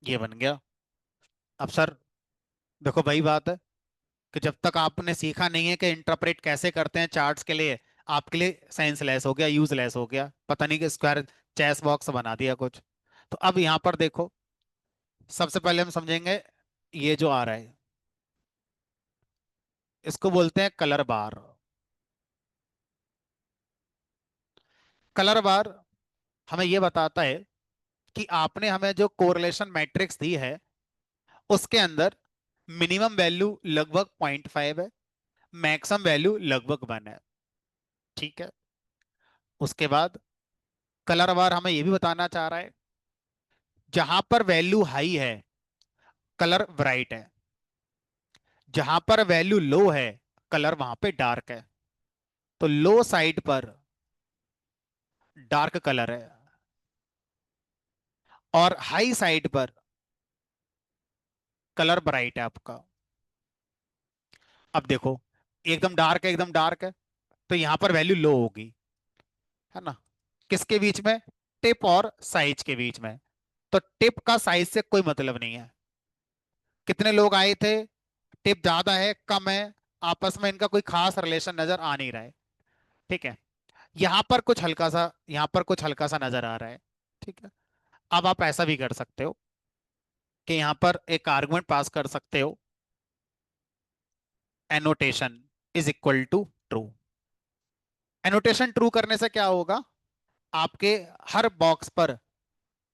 ये बन गया। अब सर देखो, वही बात है कि जब तक आपने सीखा नहीं है कि इंटरप्रेट कैसे करते हैं चार्ट्स के लिए, आपके लिए सेंसलेस हो गया, यूजलेस हो गया, पता नहीं कि स्क्वायर चेस बॉक्स बना दिया कुछ। तो अब यहां पर देखो, सबसे पहले हम समझेंगे ये जो आ रहा है, इसको बोलते हैं कलर बार। कलर बार हमें ये बताता है कि आपने हमें जो कोरिलेशन मैट्रिक्स दी है उसके अंदर मिनिमम वैल्यू लगभग 0.5 है, मैक्सिमम वैल्यू लगभग 1 है, ठीक है। उसके बाद कलर बार हमें ये भी बताना चाह रहा है, जहां पर वैल्यू हाई है कलर ब्राइट है, जहां पर वैल्यू लो है कलर वहां पे डार्क है। तो लो साइड पर डार्क कलर है, और हाई साइड पर कलर ब्राइट है आपका। अब देखो, एकदम डार्क है, एकदम डार्क है, तो यहां पर वैल्यू लो होगी, है ना। किसके बीच में? टिप और साइज के बीच में। तो टिप का साइज से कोई मतलब नहीं है। कितने लोग आए थे, टिप ज्यादा है कम है, आपस में इनका कोई खास रिलेशन नजर आ नहीं रहा है। ठीक है। यहां पर कुछ हल्का सा, यहां पर कुछ हल्का सा नजर आ रहा है। ठीक है। अब आप ऐसा भी कर सकते हो कि यहां पर एक आर्गुमेंट पास कर सकते हो, annotation is equal to true. Annotation true करने से क्या होगा, आपके हर बॉक्स पर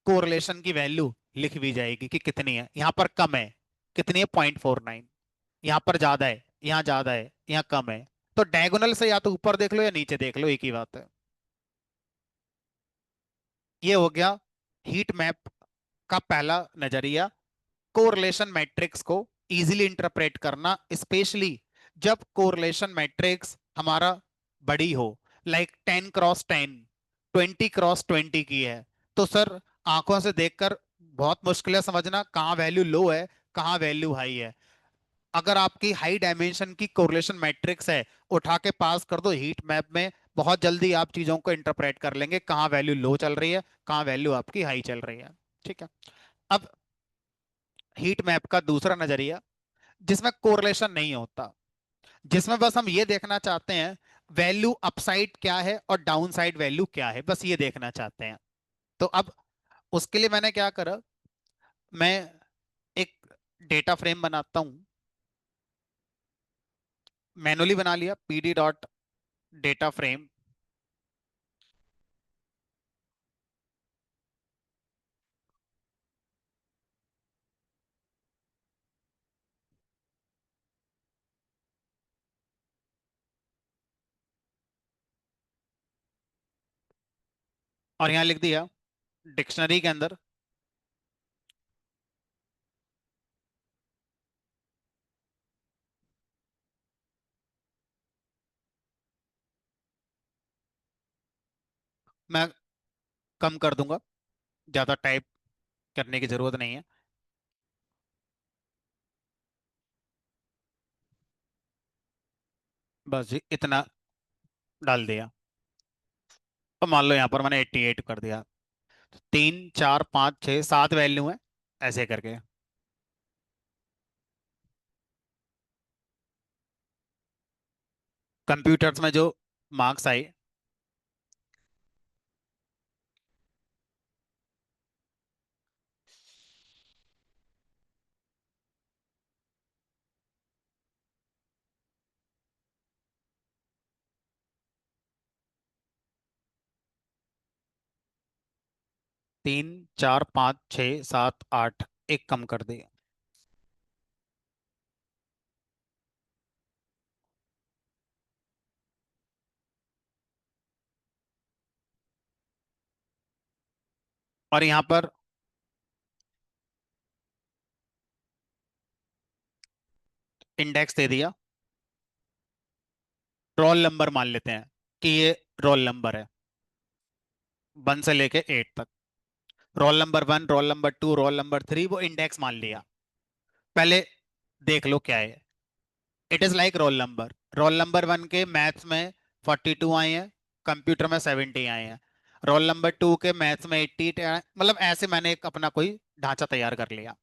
कोरिलेशन की वैल्यू लिख भी जाएगी कि कितनी है। यहां पर कम है, कितनी है? 0.49। यहां पर ज्यादा है, यहां ज्यादा है, यहां कम है। तो डायगोनल से या तो ऊपर देख लो या नीचे देख लो, एक ही बात है। ये हो गया हीट मैप का पहला नजरिया, कोरिलेशन मैट्रिक्स को इजीली इंटरप्रेट करना, स्पेशली जब कोरिलेशन मैट्रिक्स हमारा बड़ी हो, लाइक 10x10, 20x20 की है। तो सर आंखों से देखकर बहुत मुश्किल है समझना कहाँ वैल्यू लो है, कहाँ वैल्यू हाई है। अगर आपकी हाई डायमेंशन की कोरिलेशन मैट्रिक्स है, उठा के पास कर दो हीट मैप में, बहुत जल्दी आप चीजों को इंटरप्रेट कर लेंगे, कहाँ वैल्यू लो चल रही है, कहाँ वैल्यू आपकी हाई चल रही है। ठीक है। अब हीट मैप का दूसरा नजरिया, जिसमें कोरिलेशन नहीं होता, जिसमें बस हम ये देखना चाहते हैं वैल्यू अपसाइड क्या है और डाउन साइड वैल्यू क्या है, बस ये देखना चाहते हैं। तो अब उसके लिए मैंने क्या करा, मैं एक डेटा फ्रेम बनाता हूं, मैनुअली बना लिया, पीडी डॉट डेटा फ्रेम। और यहां लिख दिया डिक्शनरी के अंदर मैं कम कर दूंगा, ज्यादा टाइप करने की जरूरत नहीं है। बस जी इतना डाल दिया। तो मान लो यहाँ पर मैंने 88 कर दिया। 3 4 5 6 7 वैल्यू है, ऐसे करके। कंप्यूटर्स में जो मार्क्स आए, 3 4 5 6 7 8, एक कम कर दिया। और यहाँ पर इंडेक्स दे दिया, रोल नंबर मान लेते हैं कि ये रोल नंबर है, 1 से लेके 8 तक। Roll number 1, roll number 2, roll number 3, वो इंडेक्स मान लिया। पहले देख लो क्या है। It is like roll number 1 के मैथ्स में 42 आए हैं, कंप्यूटर में 70 आए हैं। रोल नंबर 2 के मैथ्स में 80 आए, मतलब ऐसे मैंने एक अपना कोई ढांचा तैयार कर लिया।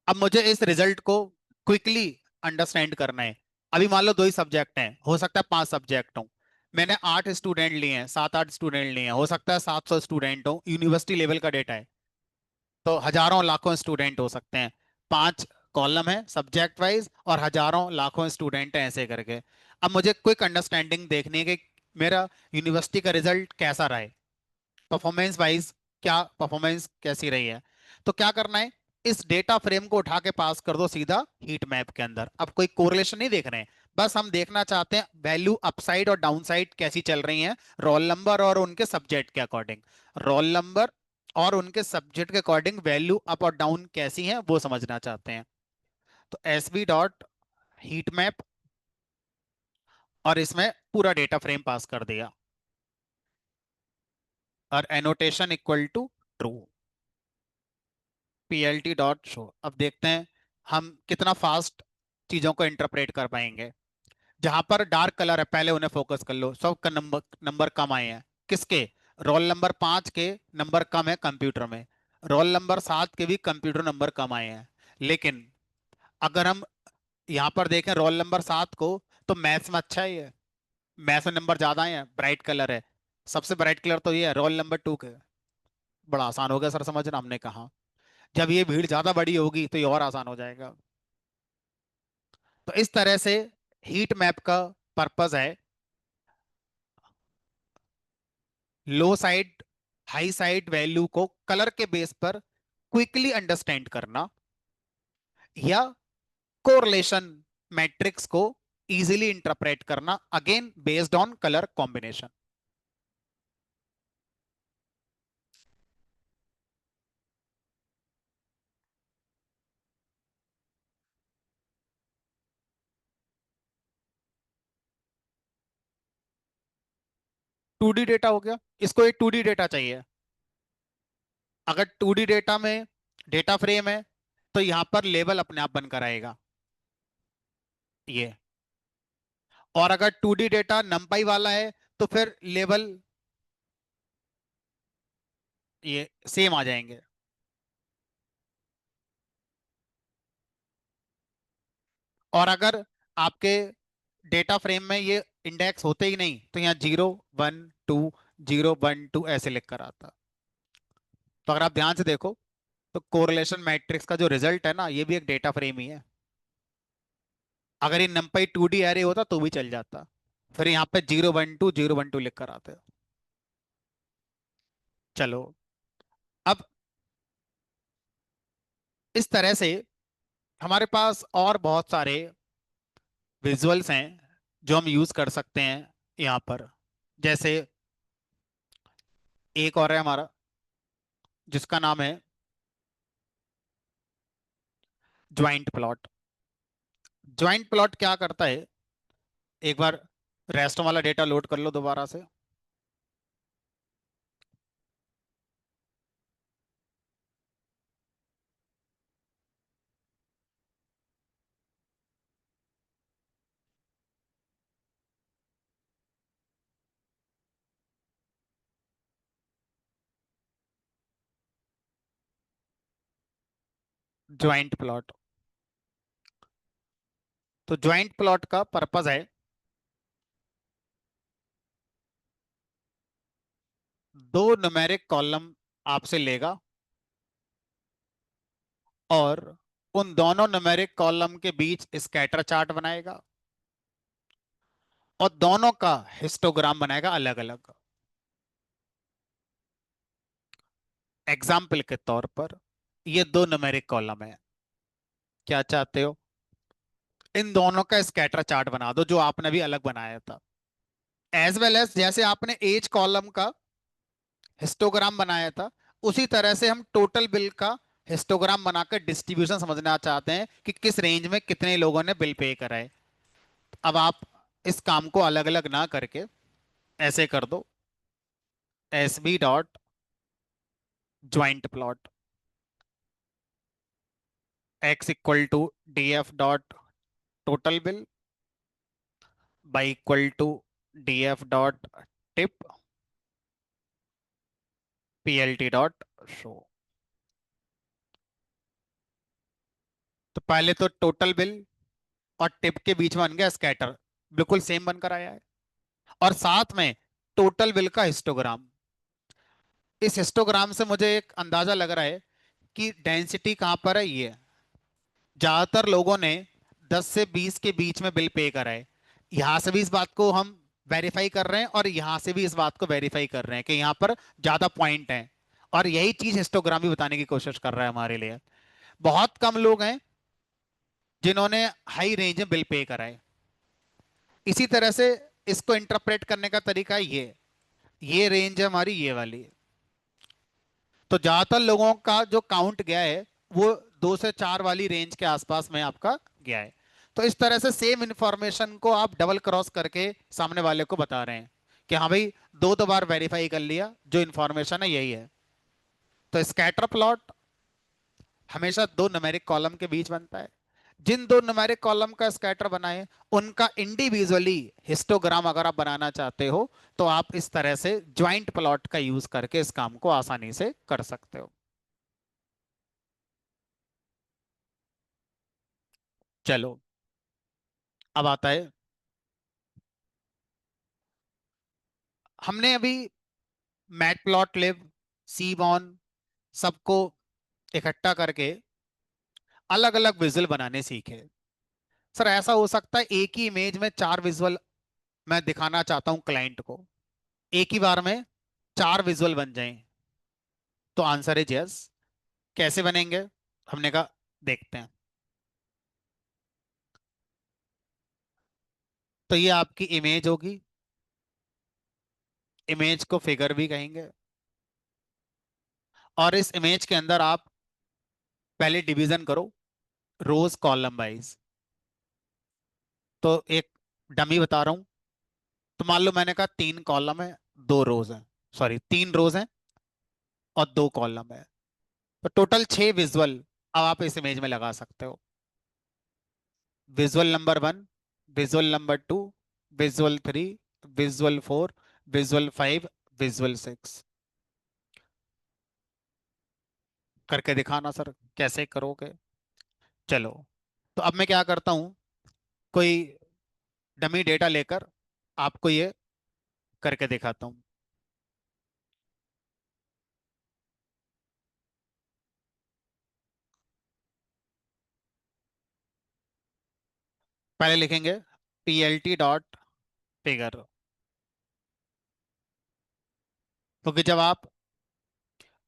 अब मुझे इस रिजल्ट को क्विकली अंडरस्टैंड करना है। अभी मान लो 2 ही सब्जेक्ट हैं, हो सकता है 5 सब्जेक्ट हो। मैंने 8 स्टूडेंट लिए हैं, 7 8 स्टूडेंट लिए हैं, हो सकता है 700 स्टूडेंट हो, यूनिवर्सिटी लेवल का डेटा है। तो हजारों लाखों स्टूडेंट हो सकते हैं। 5 कॉलम है सब्जेक्ट वाइज और हजारों लाखों स्टूडेंट हैं, ऐसे करके। अब मुझे क्विक अंडरस्टैंडिंग देखनी है कि मेरा यूनिवर्सिटी का रिजल्ट कैसा रहा है, परफॉर्मेंस वाइज क्या परफॉर्मेंस कैसी रही है। तो क्या करना है, इस डेटा फ्रेम को उठा के पास कर दो सीधा हीट मैप के अंदर। अब कोई कोरिलेशन नहीं देख रहे हैं, बस हम देखना चाहते हैं वैल्यू अपसाइड और डाउनसाइड कैसी चल रही हैं, रोल नंबर और उनके सब्जेक्ट के अकॉर्डिंग। रोल नंबर और उनके सब्जेक्ट के अकॉर्डिंग वैल्यू अप और डाउन कैसी है वो समझना चाहते हैं। तो S B dot heat map, और इसमें पूरा डेटा फ्रेम पास कर दिया, और annotation equal to true. PLT dot show. अब देखते हैं हम कितना फास्ट चीजों को इंटरप्रेट कर पाएंगे। जहां पर डार्क कलर है पहले उन्हें फोकस कर लो, सबका नंबर नंबर कम आए हैं। किसके? रोल नंबर 5 के नंबर कम है कंप्यूटर में, रोल नंबर 7 के भी कंप्यूटर नंबर कम आए हैं। लेकिन अगर हम यहाँ पर देखें रोल नंबर 7 को, तो मैथ्स में अच्छा ही है, मैथ्स में नंबर ज्यादा आए हैं, ब्राइट कलर है। सबसे ब्राइट कलर तो ये है रोल नंबर 2 के। बड़ा आसान हो गया सर समझना, हमने कहा जब ये भीड़ ज्यादा बड़ी होगी तो ये और आसान हो जाएगा। तो इस तरह से हीट मैप का पर्पस है लो साइड हाई साइड वैल्यू को कलर के बेस पर क्विकली अंडरस्टैंड करना, या कोरिलेशन मैट्रिक्स को इजीली इंटरप्रेट करना, again based on colour combination. 2D data हो गया, इसको एक 2D डेटा चाहिए। अगर 2D डेटा में डेटा फ्रेम है तो यहां पर लेबल अपने आप बनकर आएगा ये। और अगर 2D डेटा नंपाई वाला है तो फिर लेबल ये सेम आ जाएंगे। और अगर आपके डेटा फ्रेम में ये इंडेक्स होते ही नहीं तो यहाँ 0 1 2 0 1 2 ऐसे लिख कर आता। तो अगर आप ध्यान से देखो तो कोरिलेशन मैट्रिक्स का जो रिजल्ट है ना, ये भी एक डेटा फ्रेम ही है। अगर ये नंपाई 2D एरे होता तो भी चल जाता, फिर यहाँ पे 0 1 2 0 1 2 लिख कर आते। चलो, अब इस तरह से हमारे पास और बहुत सारे विजुअल्स हैं जो हम यूज कर सकते हैं यहाँ पर। जैसे एक और है हमारा जिसका नाम है ज्वाइंट प्लॉट। ज्वाइंट प्लॉट क्या करता है, एक बार रेस्ट वाला डेटा लोड कर लो दोबारा से। ज्वाइंट प्लॉट, तो ज्वाइंट प्लॉट का पर्पस है दो न्यूमेरिक कॉलम आपसे लेगा और उन दोनों न्यूमेरिक कॉलम के बीच स्कैटर चार्ट बनाएगा और दोनों का हिस्टोग्राम बनाएगा अलग अलग। एग्जाम्पल के तौर पर ये दो न्यूमेरिक कॉलम है, क्या चाहते हो इन दोनों का स्कैटर चार्ट बना दो जो आपने भी अलग बनाया था। एज वेल एज जैसे आपने एज कॉलम का हिस्टोग्राम बनाया था, उसी तरह से हम टोटल बिल का हिस्टोग्राम बनाकर डिस्ट्रीब्यूशन समझना चाहते हैं कि किस रेंज में कितने लोगों ने बिल पे करा है। अब आप इस काम को अलग अलग ना करके ऐसे कर दो, S B dot joint plot X equal to D F dot total bill Y equal to D F dot tip P L T dot show. तो पहले तो टोटल बिल और टिप के बीच में बन गया स्कैटर, बिल्कुल सेम बनकर आया है। और साथ में टोटल बिल का हिस्टोग्राम। इस हिस्टोग्राम से मुझे एक अंदाजा लग रहा है कि डेंसिटी कहां पर है। ये ज्यादातर लोगों ने 10 से 20 के बीच में बिल पे करा है। यहां से भी इस बात को हम वेरीफाई कर रहे हैं और यहां से भी इस बात को वेरीफाई कर रहे हैं कि यहां पर ज्यादा पॉइंट है। और यही चीज हिस्टोग्राम भी बताने की कोशिश कर रहा है हमारे लिए। बहुत कम लोग हैं जिन्होंने हाई रेंज में बिल पे करा है। इसी तरह से इसको इंटरप्रेट करने का तरीका ये रेंज है हमारी, ये वाली। तो ज्यादातर लोगों का जो काउंट गया है वो 2 से 4 वाली रेंज के आसपास में आपका गया है। तो इस तरह से सेम इंफॉर्मेशन को आप डबल क्रॉस करके सामने वाले को बता रहे हैं कि हाँ भाई, दो बार वेरीफाई कर लिया, जो इंफॉर्मेशन है यही है। तो स्कैटर प्लॉट हमेशा दो न्यूमेरिक कॉलम के बीच बनता है, जिन दो न्यूमेरिक कॉलम का स्कैटर बनाए उनका इंडिविजुअली हिस्टोग्राम अगर आप बनाना चाहते हो तो आप इस तरह से ज्वाइंट प्लॉट का यूज करके इस काम को आसानी से कर सकते हो। चलो, अब आता है, हमने अभी मैटप्लॉटलिब, सीबॉन सबको इकट्ठा करके अलग अलग विजुअल बनाने सीखे। सर ऐसा हो सकता है एक ही इमेज में चार विजुअल मैं दिखाना चाहता हूं क्लाइंट को, एक ही बार में चार विजुअल बन जाएं? तो आंसर है यस। कैसे बनेंगे? हमने कहा देखते हैं। तो ये आपकी इमेज होगी, इमेज को फिगर भी कहेंगे, और इस इमेज के अंदर आप पहले डिवीजन करो रोज कॉलम वाइज। तो एक डमी बता रहा हूं। तो मान लो मैंने कहा तीन कॉलम है, दो रोज हैं, सॉरी तीन रोज हैं और दो कॉलम है, तो टोटल छह विजुअल अब आप इस इमेज में लगा सकते हो। Visual number one, visual number two, visual three, visual four, visual five, visual six. करके दिखाना सर, कैसे करोगे? चलो, तो अब मैं क्या करता हूं, कोई डमी डेटा लेकर आपको ये करके दिखाता हूं। पहले लिखेंगे plt डॉट फिगर, क्योंकि जब आप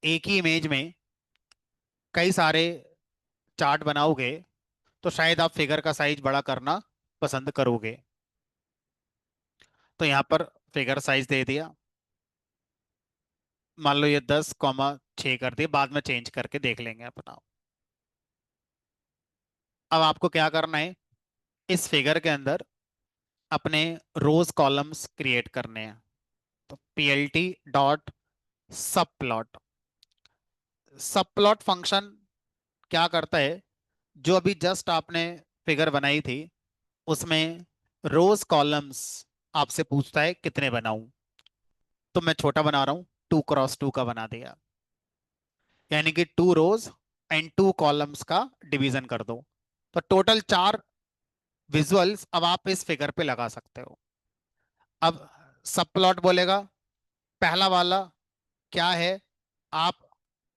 एक ही इमेज में कई सारे चार्ट बनाओगे तो शायद आप फिगर का साइज बड़ा करना पसंद करोगे। तो यहाँ पर फिगर साइज दे दिया, मान लो ये 10,6 कर दिया, बाद में चेंज करके देख लेंगे अपना। अब आपको क्या करना है, इस फिगर के अंदर अपने रोज कॉलम्स क्रिएट करने हैं। तो plt डॉट सब प्लॉट, सब प्लॉट फंक्शन क्या करता है, जो अभी जस्ट आपने फिगर बनाई थी उसमें रोज कॉलम्स आपसे पूछता है कितने बनाऊं। तो मैं छोटा बना रहा हूं, 2x2 का बना दिया, यानी कि two rows and two columns का डिवीजन कर दो। तो टोटल चार विजुअल्स अब आप इस फिगर पे लगा सकते हो। अब सब प्लॉट बोलेगा पहला वाला क्या है, आप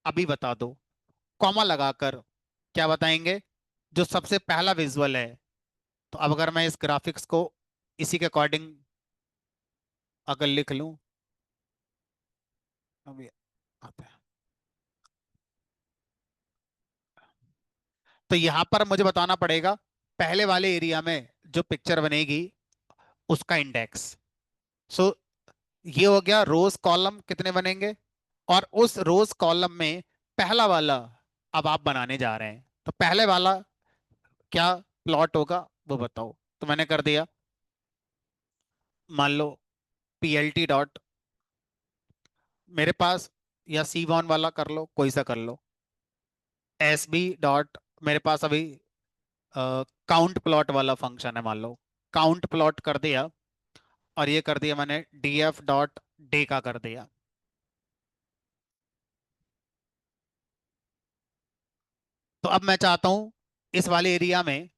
अभी बता दो, कॉमा लगाकर क्या बताएंगे, जो सबसे पहला विजुअल है। तो अब अगर मैं इस ग्राफिक्स को इसी के अकॉर्डिंग अगर लिख लूं, अभी आता है, तो यहां पर मुझे बताना पड़ेगा पहले वाले एरिया में जो पिक्चर बनेगी उसका इंडेक्स। सो ये हो गया रोज कॉलम कितने बनेंगे, और उस रोज कॉलम में पहला वाला अब आप बनाने जा रहे हैं, तो पहले वाला क्या प्लॉट होगा वो बताओ। तो मैंने कर दिया, मान लो plt डॉट, मेरे पास या सी वन वाला कर लो, कोई सा कर लो, एस बी डॉट, मेरे पास अभी काउंट प्लॉट वाला फंक्शन है, मान लो काउंट प्लॉट कर दिया, और ये कर दिया मैंने df डॉट डे का कर दिया। तो अब मैं चाहता हूं इस वाले एरिया में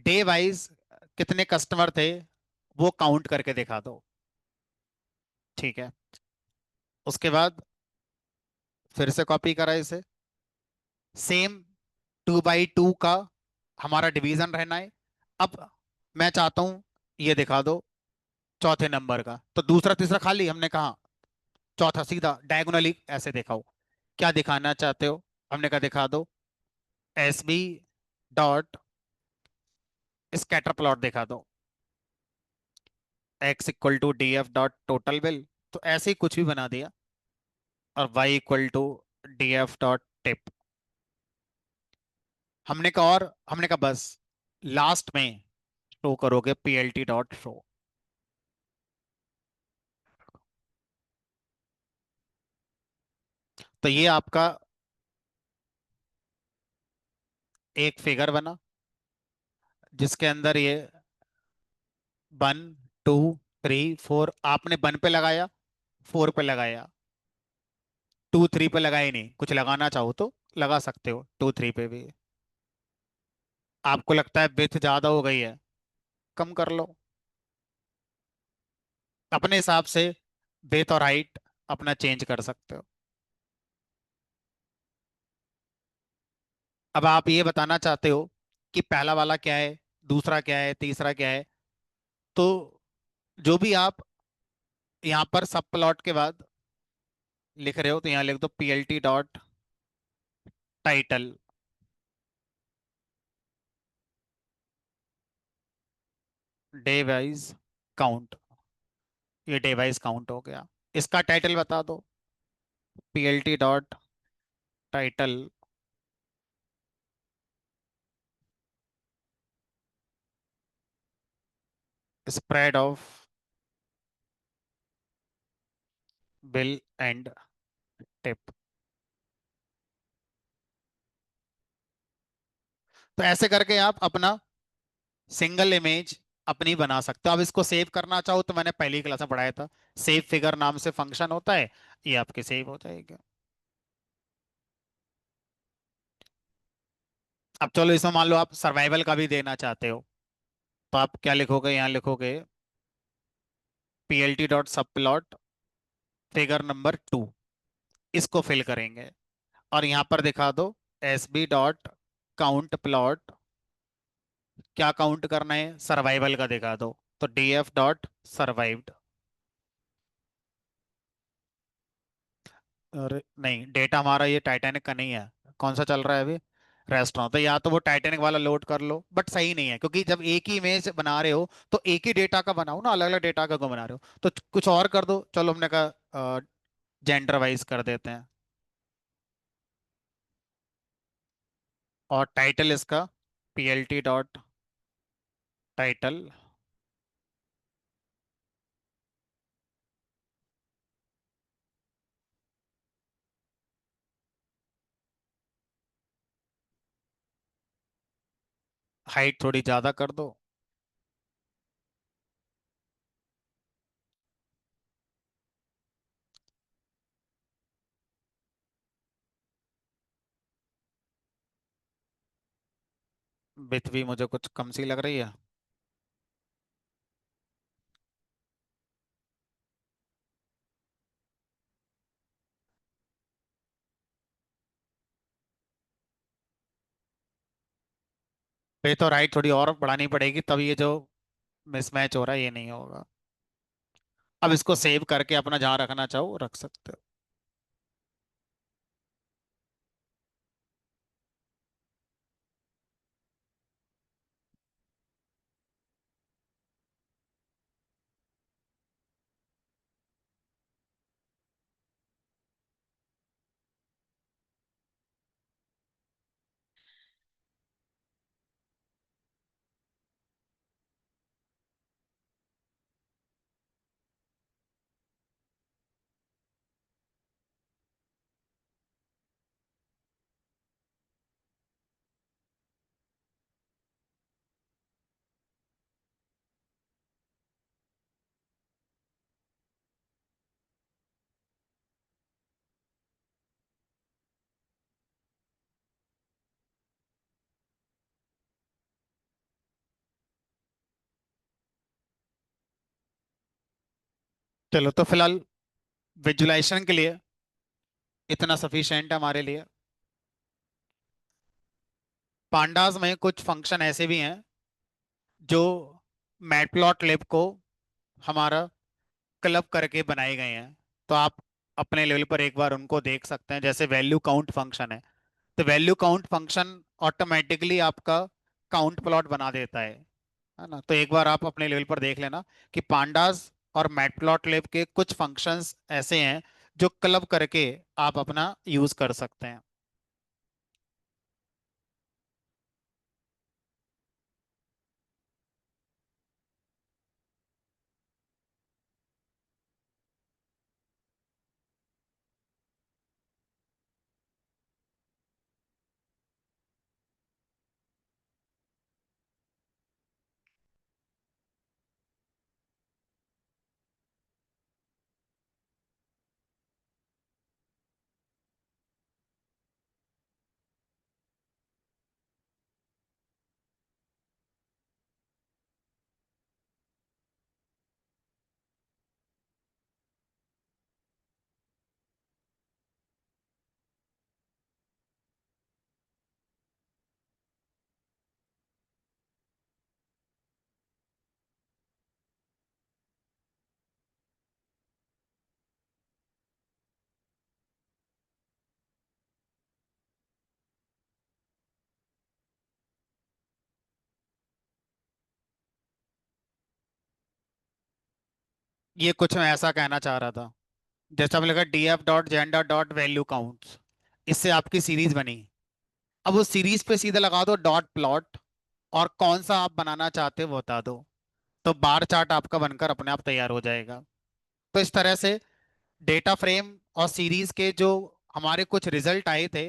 डे वाइज कितने कस्टमर थे वो काउंट करके दिखा दो। ठीक है, उसके बाद फिर से कॉपी करा इसे, सेम 2x2 का हमारा डिवीजन रहना है। अब मैं चाहता हूं ये दिखा दो चौथे नंबर का, तो दूसरा तीसरा खाली, हमने कहा चौथा सीधा डायगोनली ऐसे दिखाओ। क्या दिखाना चाहते हो? हमने कहा दिखा दो S B dot scatter plot दिखा दो, X equal to D F dot total bill, तो ऐसे ही कुछ भी बना दिया, और Y equal to D F dot tip. हमने कहा बस लास्ट में शो करोगे plt डॉट शो। तो ये आपका एक फिगर बना, जिसके अंदर ये 1 2 3 4, आपने 1 पे लगाया, 4 पे लगाया, 2 3 पे लगाया नहीं, कुछ लगाना चाहो तो लगा सकते हो 2 3 पे भी। आपको लगता है विड्थ ज्यादा हो गई है, कम कर लो अपने हिसाब से। विड्थ और हाइट अपना चेंज कर सकते हो। अब आप ये बताना चाहते हो कि पहला वाला क्या है, दूसरा क्या है, तीसरा क्या है। तो जो भी आप यहाँ पर सब प्लॉट के बाद लिख रहे हो, तो यहाँ लिख दो PLT dot title day wise count. ये डे वाइज काउंट हो गया। इसका टाइटल बता दो, PLT dot title spread of bill and tip. तो ऐसे करके आप अपना सिंगल इमेज अपनी बना सकते हो। अब इसको सेव करना चाहो तो मैंने पहली क्लास में पढ़ाया था, सेव फिगर नाम से फंक्शन होता है, ये आपके सेव हो जाएगा। अब चलो इसमें मान लो आप सर्वाइवल का भी देना चाहते हो, तो आप क्या लिखोगे, यहाँ लिखोगे PLT डॉट सब प्लॉट फिगर नंबर 2, इसको फिल करेंगे और यहाँ पर दिखा दो SB डॉट काउंट प्लॉट। क्या काउंट करना है, सर्वाइवल का दिखा दो, तो DF डॉट सर्वाइव्ड। अरे नहीं, डेटा हमारा ये टाइटैनिक का नहीं है। कौन सा चल रहा है अभी, रेस्टोरेंट। तो या तो वो टाइटैनिक वाला लोड कर लो, बट सही नहीं है, क्योंकि जब एक ही इमेज बना रहे हो तो एक ही डेटा का बनाओ ना, अलग अलग डेटा का क्यों बना रहे हो। तो कुछ और कर दो, चलो हमने कहा जेंडर वाइज कर देते हैं। और टाइटल इसका PLT डॉट टाइटल, हाइट थोड़ी ज्यादा कर दो। विथ भी मुझे कुछ कम सी लग रही है। विथ और हाइट थोड़ी और बढ़ानी पड़ेगी, तब ये जो मिसमैच हो रहा है ये नहीं होगा। अब इसको सेव करके अपना जहां रखना चाहो रख सकते हो। चलो तो फिलहाल विजुलाइजेशन के लिए इतना सफिशिएंट है हमारे लिए। पांडास में कुछ फंक्शन ऐसे भी हैं जो मैटप्लॉटलिब को हमारा क्लब करके बनाए गए हैं। तो आप अपने लेवल पर एक बार उनको देख सकते हैं। जैसे वैल्यू काउंट फंक्शन है, तो वैल्यू काउंट फंक्शन ऑटोमेटिकली आपका काउंट प्लॉट बना देता है ना। तो एक बार आप अपने लेवल पर देख लेना कि पांडास और मैटप्लॉटलिब के कुछ फंक्शंस ऐसे हैं जो क्लब करके आप अपना यूज कर सकते हैं। ये कुछ मैं ऐसा कहना चाह रहा था, जैसे हमने लिखा df.gender.value counts, इससे आपकी सीरीज बनी। अब उस सीरीज पे सीधे लगा दो डॉट प्लॉट, और कौन सा आप बनाना चाहते हो वो बता दो, तो बार चार्ट आपका बनकर अपने आप तैयार हो जाएगा। तो इस तरह से डेटा फ्रेम और सीरीज के जो हमारे कुछ रिजल्ट आए थे,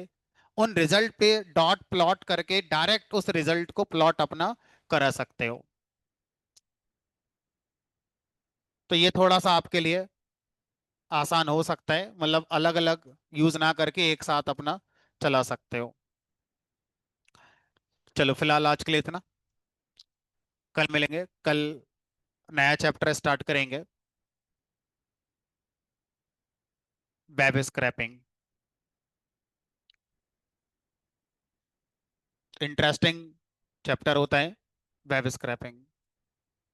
उन रिजल्ट पे डॉट प्लॉट करके डायरेक्ट उस रिजल्ट को प्लॉट अपना करा सकते हो। तो ये थोड़ा सा आपके लिए आसान हो सकता है, मतलब अलग अलग यूज ना करके एक साथ अपना चला सकते हो। चलो फिलहाल आज के लिए इतना। कल मिलेंगे, कल नया चैप्टर स्टार्ट करेंगे, वेब स्क्रैपिंग। इंटरेस्टिंग चैप्टर होता है वेब स्क्रैपिंग।